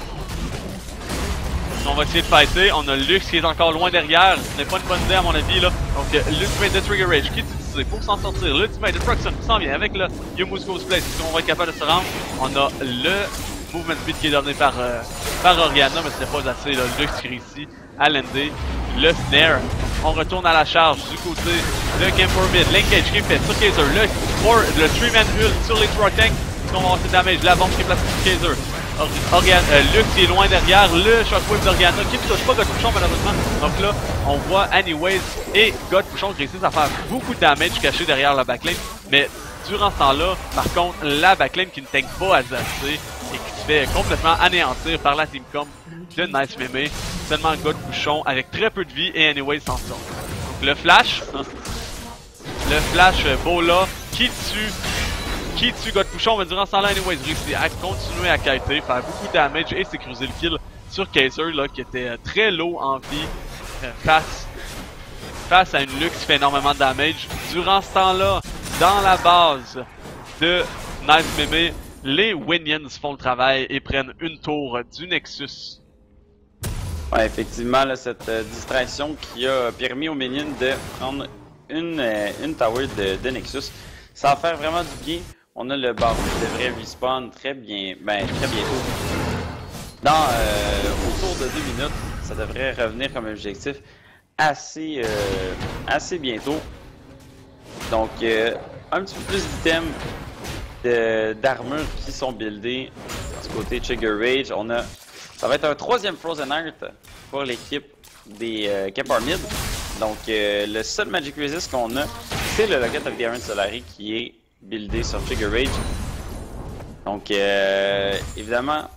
On va essayer de fighter. On a Lux qui est encore loin derrière. Ce n'est pas une bonne idée à mon avis là. Donc l'ultimate de Trigger Rage qui est utilisé pour s'en sortir. L'ultimate de Proxon qui s'en vient avec le Youmuu's Place. Est-ce qu'on va être capable de se rendre? On a le movement speed qui est donné par Orianna, mais ce n'est pas assez. Là. Lux qui réussit à lander le snare. On retourne à la charge du côté de Camp Mid. L'engage qui est fait sur Kaiser. Le 3-man ult sur les 3 tanks. Est-ce qu'on va avoir ce damage? La bombe qui est placée sur Kaiser. Lux qui est loin derrière, le Shockwave d'Orianna qui ne touche pas Godbouchon malheureusement. Donc là, on voit Anyways et Godbouchon qui réussissent à faire beaucoup de damage caché derrière la backline. Mais durant ce temps-là, par contre, la backline qui ne tank pas assez et qui se fait complètement anéantir par la teamcom de Nice Meme. Seulement Godbouchon avec très peu de vie et Anyways s'en sort. Donc le flash Bola qui tue Godbouchon, mais durant ce temps-là, Anyways réussit à continuer à kiter, faire beaucoup de damage et sécuriser le kill sur Kaiser là, qui était très low en vie face à une Lux qui fait énormément de damage. Durant ce temps-là, dans la base de Nice Meme, les Winions font le travail et prennent une tour du Nexus. Ouais, effectivement, là, cette distraction qui a permis aux Minions de prendre une tower de Nexus, ça va faire vraiment du bien. On a le baron qui devrait respawn très bientôt. Autour de 2 minutes, ça devrait revenir comme objectif assez bientôt. Donc, un petit peu plus d'items d'armure qui sont buildés du côté Trigger Rage. Ça va être un 3e Frozen Heart pour l'équipe des Camp Mid. Donc, le seul Magic Resist qu'on a, c'est le Locket of the Iron Solari qui est buildé sur Trigger Rage. Donc, évidemment,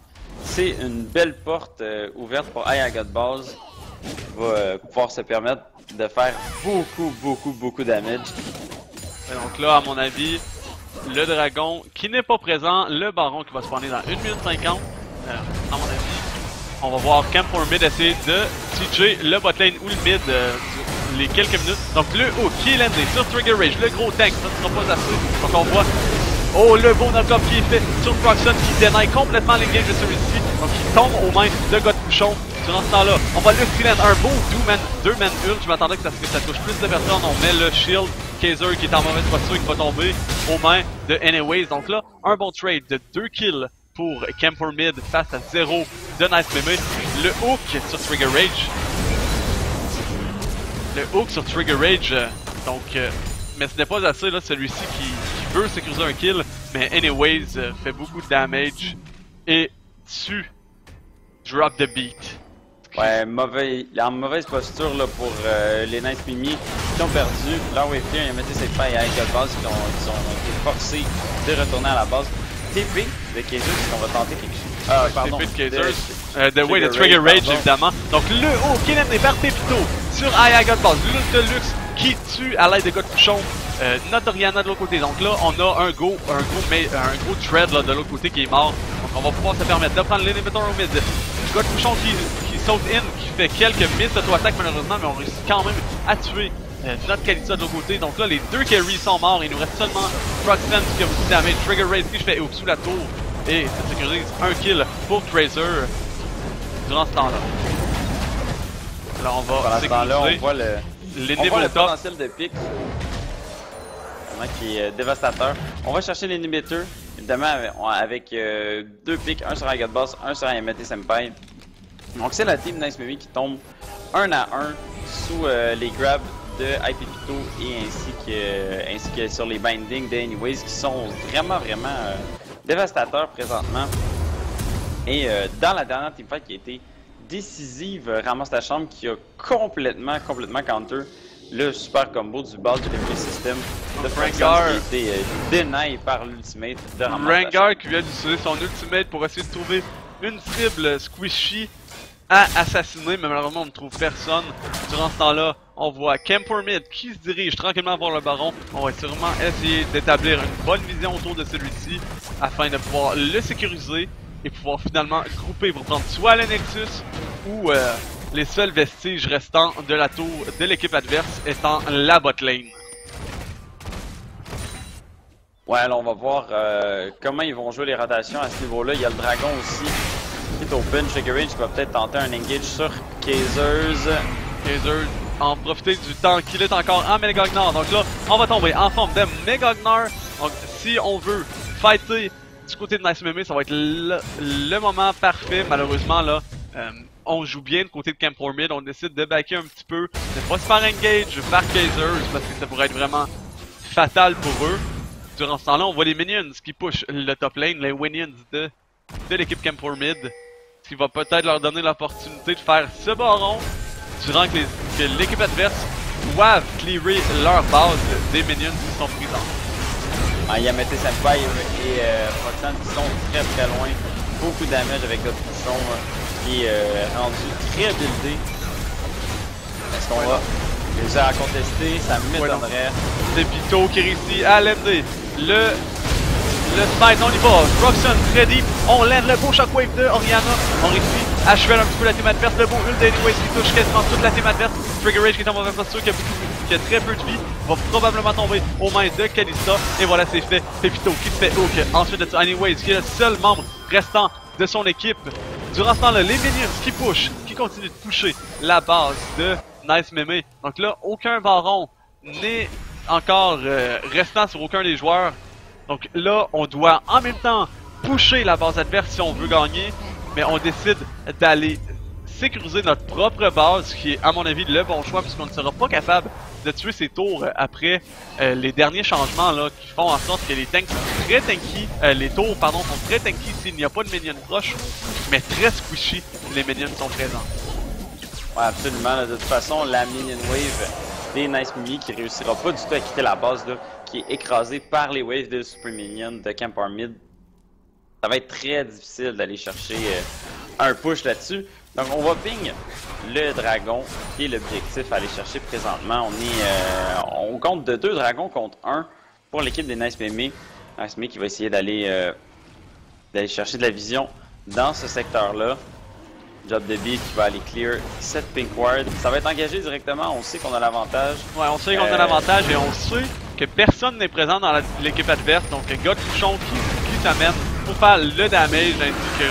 c'est une belle porte ouverte pour Ayagatball qui va pouvoir se permettre de faire beaucoup de damage. Et donc là, à mon avis, le dragon qui n'est pas présent, le baron qui va spawner dans 1 minute 50. À mon avis, on va voir Camp Mid essayer de TJ le botlane ou le mid les quelques minutes. Donc le hook qui est landé sur Trigger Rage, le gros tank, ça ne sera pas assez. Donc on voit, le beau knock-up qui est fait sur Proxon qui dénaille complètement l'engage de celui-ci. Donc il tombe aux mains de Godbouchon. Durant ce temps-là, on va Lux qui lance un beau 2-man ult. Je m'attendais que ça touche plus de personnes. On met le shield. Kaiser qui est en mauvaise posture et qui va tomber aux mains de Anyways. Donc là, un bon trade de 2 kills pour Camp Mid face à 0 de Nice Meme. Le hook sur Trigger Rage. Mais ce n'est pas assez là, celui-ci qui veut sécuriser un kill. Mais Anyways fait beaucoup de damage et tue Drop the Beat. Ouais, en mauvaise posture là, pour les Nice Mimi qui ont perdu leur wave clear. Ils ont mis cette faille avec la base qui ont été forcés de retourner à la base. TP de Kaiser, est-ce qu'on va tenter quelque chose? Ah, pardon. TP de Kaiser. Oui, le Trigger Rage, évidemment. Donc le haut qui est amené par Pépito sur Aya Godboss. Luxe qui tue à l'aide de Godfouchon. Notre Oriana de l'autre côté. Donc là, on a un gros Tread là, de l'autre côté qui est mort. Donc on va pouvoir se permettre de prendre l'inhibitor au mid. Godfouchon qui saute in, qui fait quelques miss auto-attaque malheureusement, mais on réussit quand même à tuer notre Kalista de l'autre côté. Donc là, les deux carries sont morts. Il nous reste seulement Proxen qui a beaucoup de damage. Trigger Raid qui fait sous la tour. Et ça sécurise un kill pour Tracer durant ce temps-là. Là, on va pendant ce temps-là, on voit le top. potentiel de pick. Qui est dévastateur. On va chercher l'inhibiteur, évidemment avec deux picks, un sur Agathe Boss, un sur MT Senpai. Donc c'est la team Nice Mimi qui tombe 1 à 1 sous les grabs de Ipipito et ainsi que sur les bindings de Anyways qui sont vraiment dévastateurs présentement. Et dans la dernière teamfight qui a été décisive, Ramasse ta chambre qui a complètement counter le super combo du ball de l'effet system de Rengar qui a été denied par l'ultimate de Rengar qui vient d'utiliser son ultimate pour essayer de trouver une cible squishy à assassiner, mais malheureusement on ne trouve personne. Durant ce temps-là, on voit Camper Mid qui se dirige tranquillement vers le baron. On va sûrement essayer d'établir une bonne vision autour de celui-ci afin de pouvoir le sécuriser et pouvoir finalement grouper pour prendre soit le Nexus ou les seuls vestiges restants de la tour de l'équipe adverse étant la bot lane. Ouais, là on va voir comment ils vont jouer les rotations à ce niveau-là. Il y a le dragon aussi qui est open. Trigger Rage qui va peut-être tenter un engage sur Kazers. Kazers en profiter du temps qu'il est encore en Megagnar. Donc là, on va tomber en forme de Megagnar. Donc si on veut fighter du côté de Nice Meme, ça va être le moment parfait. Malheureusement là, on joue bien du côté de Camp Mid, on décide de backer un petit peu, de pas se faire engage par Kazers parce que ça pourrait être vraiment fatal pour eux. Durant ce temps-là, on voit les minions qui pushent le top lane, les minions de l'équipe Camp Mid, ce qui va peut-être leur donner l'opportunité de faire ce baron durant que l'équipe adverse doivent clearer leur base des minions qui sont présents. Yamete Senpai et Proxan qui sont très loin, beaucoup de damage avec notre bouchon qui est rendu très buildé. Est-ce qu'on va réussir à contester? Ça m'étonnerait. C'est Pito qui réussit à l'aider. Le smite, on y va. Proxen très deep. On lève le beau shockwave de Oriana. On réussit à chever un petit peu la team adverse. Le beau ult d'Anyways qui touche quasiment toute la team adverse. Trigger Rage qui est en mauvaise posture, qui a très peu de vie, va probablement tomber aux mains de Kalista. Et voilà, c'est fait. Pépito qui se fait hook. Ensuite de Anyways qui est le seul membre restant de son équipe. Durant ce temps-là, les minions qui pushent, qui continuent de pusher la base de Nice Meme. Donc là, aucun baron n'est encore restant sur aucun des joueurs. Donc là, on doit en même temps pusher la base adverse si on veut gagner. Mais on décide d'aller sécuriser notre propre base, qui est à mon avis le bon choix, puisqu'on ne sera pas capable de tuer ces tours après les derniers changements là, qui font en sorte que les tanks sont très tanky, les tours pardon sont très tanky s'il n'y a pas de minion proche, mais très squishy les minions sont présents. Ouais, absolument. De toute façon, la minion wave des Nice Mimi qui réussira pas du tout à quitter la base là, qui est écrasée par les waves de Super Minion de Camp Mid. Ça va être très difficile d'aller chercher un push là-dessus. Donc on va ping le dragon qui est l'objectif à aller chercher présentement. On compte de 2 dragons contre 1 pour l'équipe des Nice Meme. Nice Meme qui va essayer d'aller chercher de la vision dans ce secteur-là. Job de beat qui va aller clear cette pink ward. Ça va être engagé directement, on sait qu'on a l'avantage. Ouais, on sait qu'on a l'avantage et on sait que personne n'est présent dans l'équipe adverse. Donc Godfouchon qui s'amène pour faire le damage ainsi que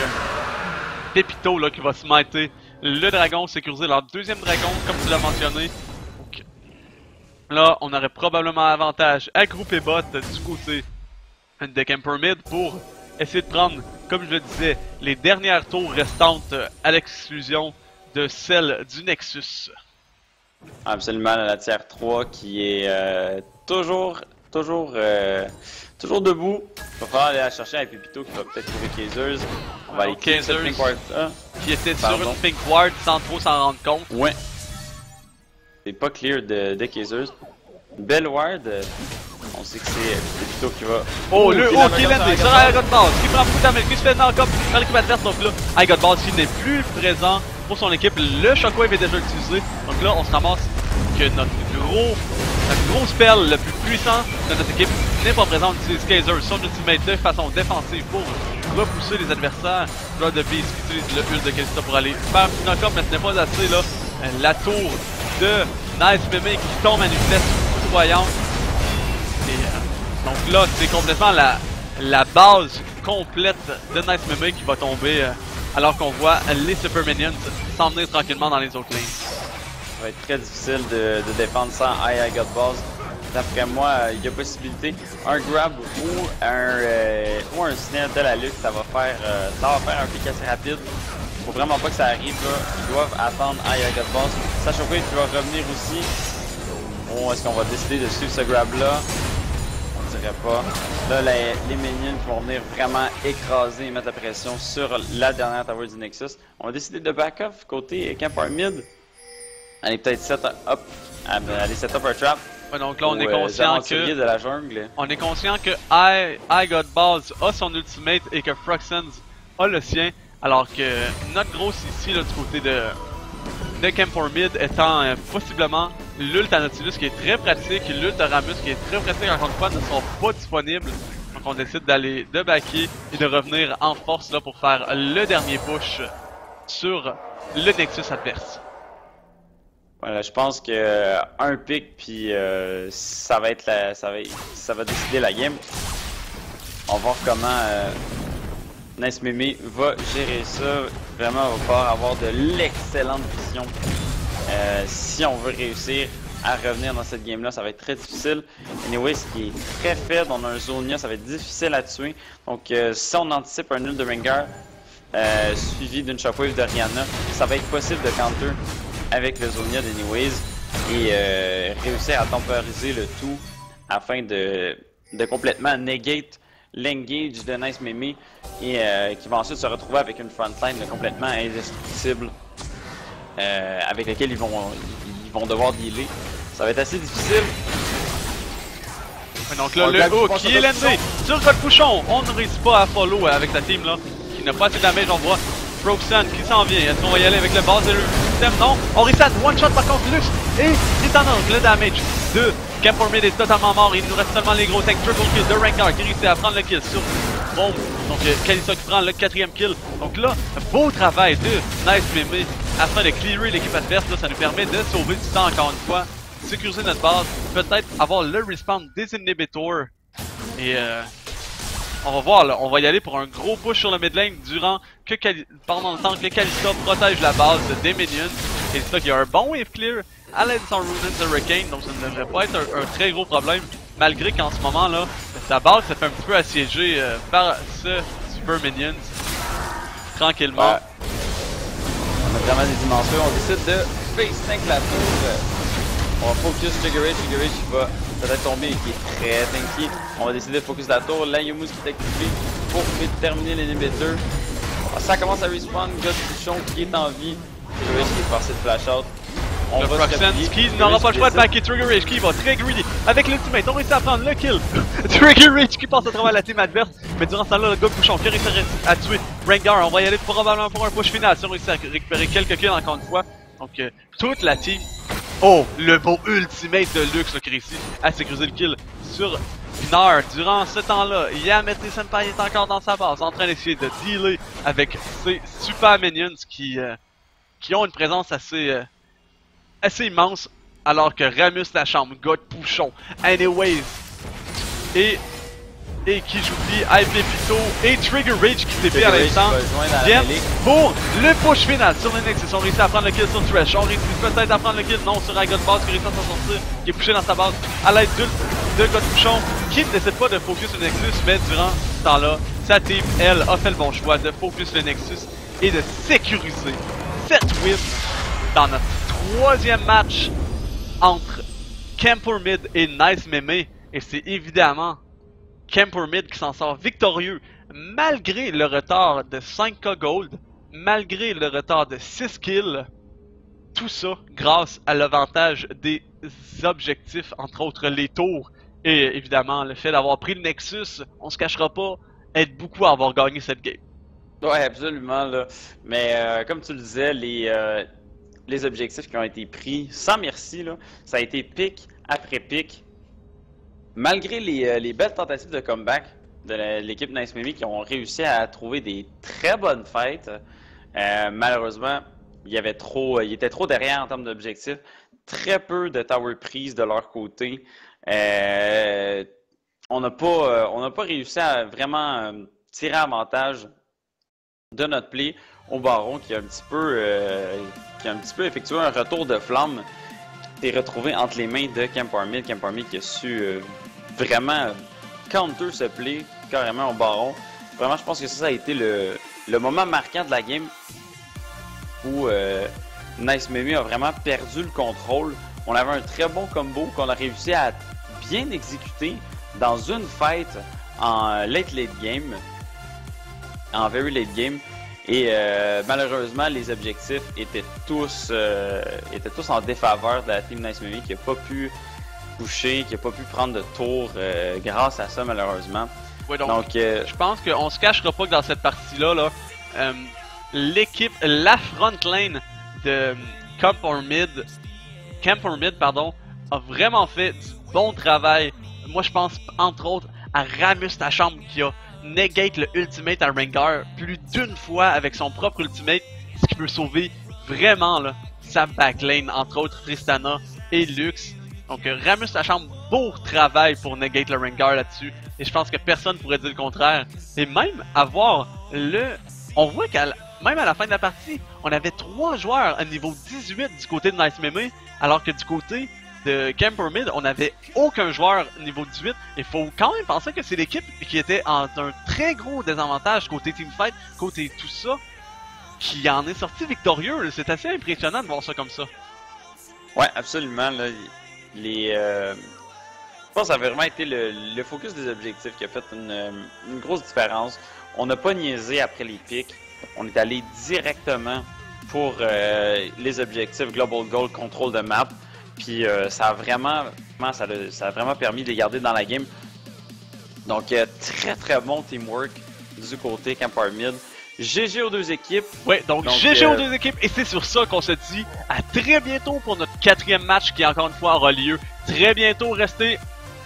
Pépito là, qui va smiter le dragon, sécuriser leur deuxième dragon comme tu l'as mentionné. Donc, là, on aurait probablement avantage à grouper bot du côté de Camper Mid pour essayer de prendre, comme je le disais, les dernières tours restantes à l'exclusion de celle du Nexus. Absolument, la tier 3 qui est toujours debout. Il va falloir aller la chercher avec Pépito qui va peut-être trouver Kazers. On va aller clear cette pink ward. Qui était sur une pink ward sans trop s'en rendre compte. Ouais. C'est pas clear de Kazers. Belle ward. On sait que c'est Pepito qui va. Oh, le qui haut qui est landé sur I Got Balls, qui prend beaucoup de damage, qui se fait knock-up par l'équipe adverse. Donc là, I Got Balls qui n'est plus présent pour son équipe. Le Shockwave est déjà utilisé. Donc là, on se ramasse que notre gros spell le plus puissant de notre équipe n'est pas présent. On utilise Kaiser, son ultimate de façon défensive pour repousser les adversaires. Blood the Beast qui utilise le ult de Kalista pour aller faire un petit knock-up, mais ce n'est pas assez là. La tour de Nice Meme qui tombe à une vitesse foudroyante. Et donc là, c'est complètement la base complète de Nice Meme qui va tomber alors qu'on voit les Super Minions s'en venir tranquillement dans les autres lignes. Ça va être très difficile de défendre sans I Got Balls. D'après moi, il y a possibilité. Un grab ou un snare de la lutte, ça va faire un pic assez rapide. Faut vraiment pas que ça arrive là. Ils doivent attendre I Got Balls. Sachant qu'il va revenir aussi. Bon, est-ce qu'on va décider de suivre ce grab là? On dirait pas. Là, les minions qui vont venir vraiment écraser et mettre la pression sur la dernière tower du Nexus. On va décider de back off côté Camp Mid. Allez, peut-être set up un trap. Ouais, donc là, on est conscient que. De la jungle. On est conscient que I Got Balls a son ultimate et que Froxens a le sien. Alors que notre grosse ici, là, du côté de Camp Mid, étant possiblement l'ult à Nautilus qui est très pratique, l'ult à Ramus qui est très pratique, encore une fois, ne sont pas disponibles. Donc on décide d'aller de backer et de revenir en force là pour faire le dernier push sur le Nexus adverse. Voilà, je pense que un pick puis ça va décider la game. On va voir comment Nice Meme va gérer ça. Vraiment, on va pouvoir avoir de l'excellente vision. Si on veut réussir à revenir dans cette game là, ça va être très difficile. Anyway, ce qui est très faible, on a un Zonia, ça va être difficile à tuer. Donc si on anticipe un ult de Rengar suivi d'une Shockwave de Rihanna, ça va être possible de counter avec le Zonia d'Anyways et réussir à temporiser le tout afin de complètement negate l'engage de Nice Meme et qui va ensuite se retrouver avec une frontline complètement indestructible avec laquelle ils vont devoir dealer. Ça va être assez difficile. Donc là, le hook qui est landé sur Code Pouchon. On ne réussit pas à follow avec sa team là, qui n'a pas assez de damage. On voit Broxan qui s'en vient. Est-ce qu'on va y aller avec le base de système? Non. On réussit à one shot par contre Lux et il est en angle. Le damage de Camp Mid est totalement mort. Il nous reste seulement les gros tanks. Triple kill de Rengar qui réussit à prendre le kill sur Bomb. Donc Kalista qui prend le 4e kill. Donc là, beau travail de Nice Meme afin de clearer l'équipe adverse. Là, ça nous permet de sauver du temps encore une fois. Sécuriser notre base. Peut-être avoir le respawn des inhibitors. Et on va voir là, on va y aller pour un gros push sur le mid lane pendant le temps que Kalista protège la base des minions. Kalista qui a un bon wave clear à l'aide de son Ruined Hurricane, donc ça ne devrait pas être un très gros problème. Malgré qu'en ce moment là, sa base se fait un petit peu assiéger par ce Super Minions. Tranquillement. Ouais. On a vraiment des dimensions, on décide de face tank la tour. On va focus Trigger Rage qui va peut-être tomber et qui est très tanky. On va décider de focus la tour, la Youmuz qui est activée pour terminer l'inhibiteur. Ça commence à respawn, God Pouchon qui est en vie. Trigger Rage qui est passé de flash out. On le va Froxens qui n'aura pas le choix de backer Trigger Rage qui va très greedy avec l'ultimate. On réussit à prendre le kill. Trigger Rage qui passe à travers la team adverse. Mais durant ce temps-là, le God Pouchon qui réussit à tuer Rengar. On va y aller probablement pour un push final si on réussit à récupérer quelques kills encore une fois. Donc toute la team. Oh, le beau ultimate de Lux qui réussit à sécuriser le kill sur Gnar. Durant ce temps-là, Yametri Senpai est encore dans sa base en train d'essayer de dealer avec ces super minions qui ont une présence assez immense, alors que Ramus la chambre, God Pouchon, Anyways, et qui j'oublie, Pepito et Trigger Rage qui TP à l'instant viennent pour le push final sur le Nexus. On réussit à prendre le kill sur Thresh, on réussit peut-être à prendre le kill, non, sur I Got Balls qui réussit à s'en sortir, qui est poussé dans sa base à l'aide de God Pouchon, qui ne décide pas de focus le Nexus, mais durant ce temps-là, sa team, elle, a fait le bon choix de focus le Nexus et de sécuriser cette win dans notre 3e match entre Camp Mid et Nice Meme. Et c'est évidemment Camp Mid qui s'en sort victorieux malgré le retard de 5k gold, malgré le retard de 6 kills. Tout ça grâce à l'avantage des objectifs, entre autres les tours Et évidemment, le fait d'avoir pris le Nexus, on se cachera pas, aide beaucoup à avoir gagné cette game. Ouais, absolument, là. Mais comme tu le disais, les objectifs qui ont été pris, sans merci, là, ça a été pic après pic. Malgré les belles tentatives de comeback de l'équipe Nice Mimi qui ont réussi à trouver des très bonnes fights, malheureusement, il était trop derrière en termes d'objectifs. Très peu de tower prise de leur côté. On n'a pas réussi à vraiment tirer avantage de notre play au Baron qui a un petit peu effectué un retour de flamme qui s'est retrouvé entre les mains de Camp Armid. Camp Armid qui a su vraiment counter ce play carrément au Baron. Vraiment, je pense que ça a été le moment marquant de la game où Nice Mimi a vraiment perdu le contrôle. On avait un très bon combo qu'on a réussi à bien exécuter dans une fight en late game, en very late game. Et malheureusement, les objectifs étaient tous en défaveur de la team Nice Mimi qui n'a pas pu toucher, qui n'a pas pu prendre de tour grâce à ça malheureusement. Ouais, donc je pense qu'on se cachera pas que dans cette partie-là, là, la front lane de Camp Armid, a vraiment fait du bon travail. Moi, je pense entre autres à Rammus Tacham qui a negate le ultimate à Rengar plus d'une fois avec son propre ultimate, ce qui peut sauver vraiment là, sa backlane, entre autres Tristana et Lux. Donc Rammus Tacham, beau travail pour negate le Rengar là-dessus, et je pense que personne pourrait dire le contraire. Et même avoir on voit même à la fin de la partie, on avait 3 joueurs à niveau 18 du côté de Nice Mimi, alors que du côté de Camp Armid, on n'avait aucun joueur niveau 18. Il faut quand même penser que c'est l'équipe qui était en un très gros désavantage côté teamfight, côté tout ça, qui en est sorti victorieux. C'est assez impressionnant de voir ça comme ça. Ouais, absolument. Là, je pense que ça a vraiment été le focus des objectifs qui a fait une grosse différence. On n'a pas niaisé après les pics. On est allé directement pour les objectifs Global Goal, contrôle de map. Puis ça a vraiment permis de les garder dans la game. Donc très très bon teamwork du côté Camp Armid. GG aux deux équipes. Ouais, donc GG aux deux équipes. Et c'est sur ça qu'on se dit à très bientôt pour notre 4e match qui encore une fois aura lieu. Très bientôt, restez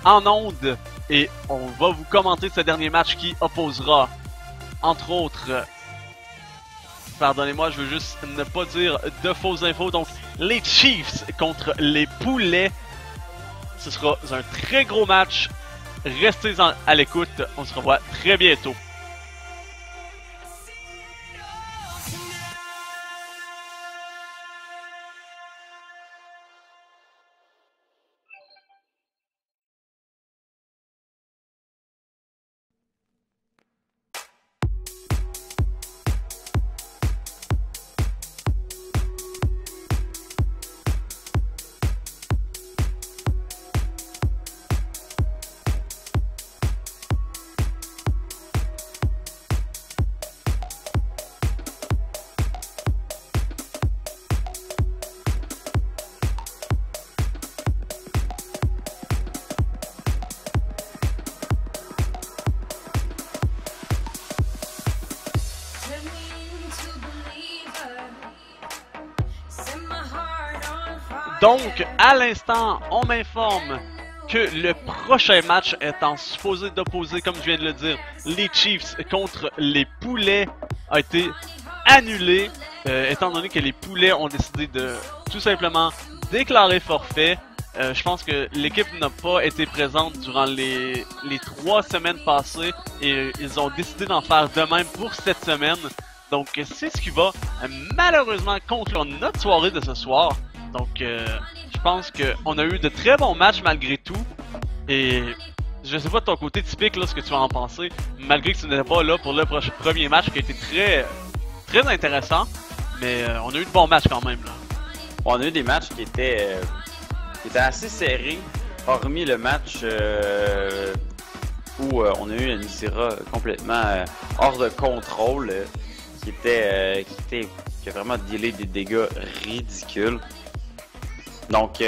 en onde. Et on va vous commenter ce dernier match qui opposera, entre autres... Pardonnez-moi, je veux juste ne pas dire de fausses infos. Donc, les Chiefs contre les Poulets. Ce sera un très gros match. Restez à l'écoute. On se revoit très bientôt. Donc, à l'instant, on m'informe que le prochain match étant supposé d'opposer, comme je viens de le dire, les Chiefs contre les Poulets a été annulé, étant donné que les Poulets ont décidé de tout simplement déclarer forfait. Je pense que l'équipe n'a pas été présente durant les 3 semaines passées et ils ont décidé d'en faire de même pour cette semaine. Donc, c'est ce qui va malheureusement conclure notre soirée de ce soir. Donc, je pense qu'on a eu de très bons matchs malgré tout. Et je sais pas de ton côté typique là ce que tu vas en penser, malgré que tu n'étais pas là pour le premier match qui a été très intéressant. Mais on a eu de bons matchs quand même là. On a eu des matchs qui étaient assez serrés, hormis le match où on a eu une Zira complètement hors de contrôle, qui a vraiment dealé des dégâts ridicules. Donc,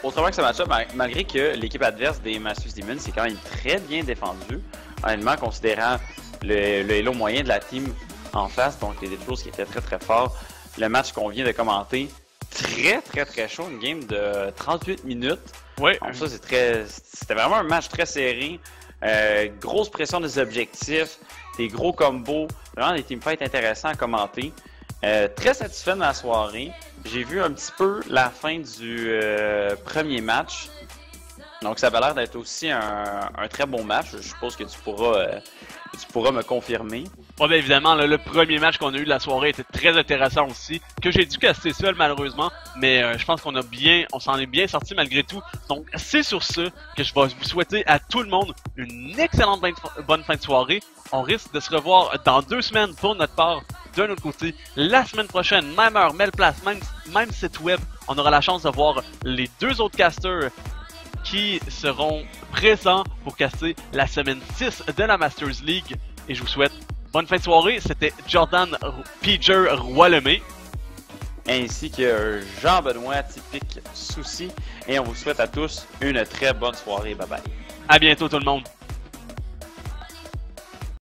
autrement que ce match-up, malgré que l'équipe adverse des Masters Demons c'est quand même très bien défendu, honnêtement, considérant le Elo moyen de la team en face, donc les Deathlows qui étaient très très forts, le match qu'on vient de commenter, très chaud, une game de 38 minutes. Ouais. Donc ça, c'était vraiment un match très serré, grosse pression des objectifs, des gros combos, vraiment des teamfights intéressants à commenter. Très satisfait de la soirée. J'ai vu un petit peu la fin du premier match. Donc ça avait l'air d'être aussi un très bon match. Je suppose que tu pourras me confirmer. Ouais, bien évidemment, le premier match qu'on a eu de la soirée était très intéressant aussi, que j'ai dû caster seul malheureusement, mais je pense qu'on s'en est bien sorti malgré tout. Donc c'est sur ce que je vais vous souhaiter à tout le monde une excellente bonne fin de soirée. On risque de se revoir dans 2 semaines pour notre part. D'un autre côté, la semaine prochaine, même heure, même place, même site web, on aura la chance de voir les 2 autres casters qui seront présents pour caster la semaine 6 de la Masters League. Et je vous souhaite bonne fin de soirée. C'était Jordan Piger Roy-Lemay. Ainsi que Jean-Benoît Typique Souci. Et on vous souhaite à tous une très bonne soirée. Bye bye. À bientôt tout le monde.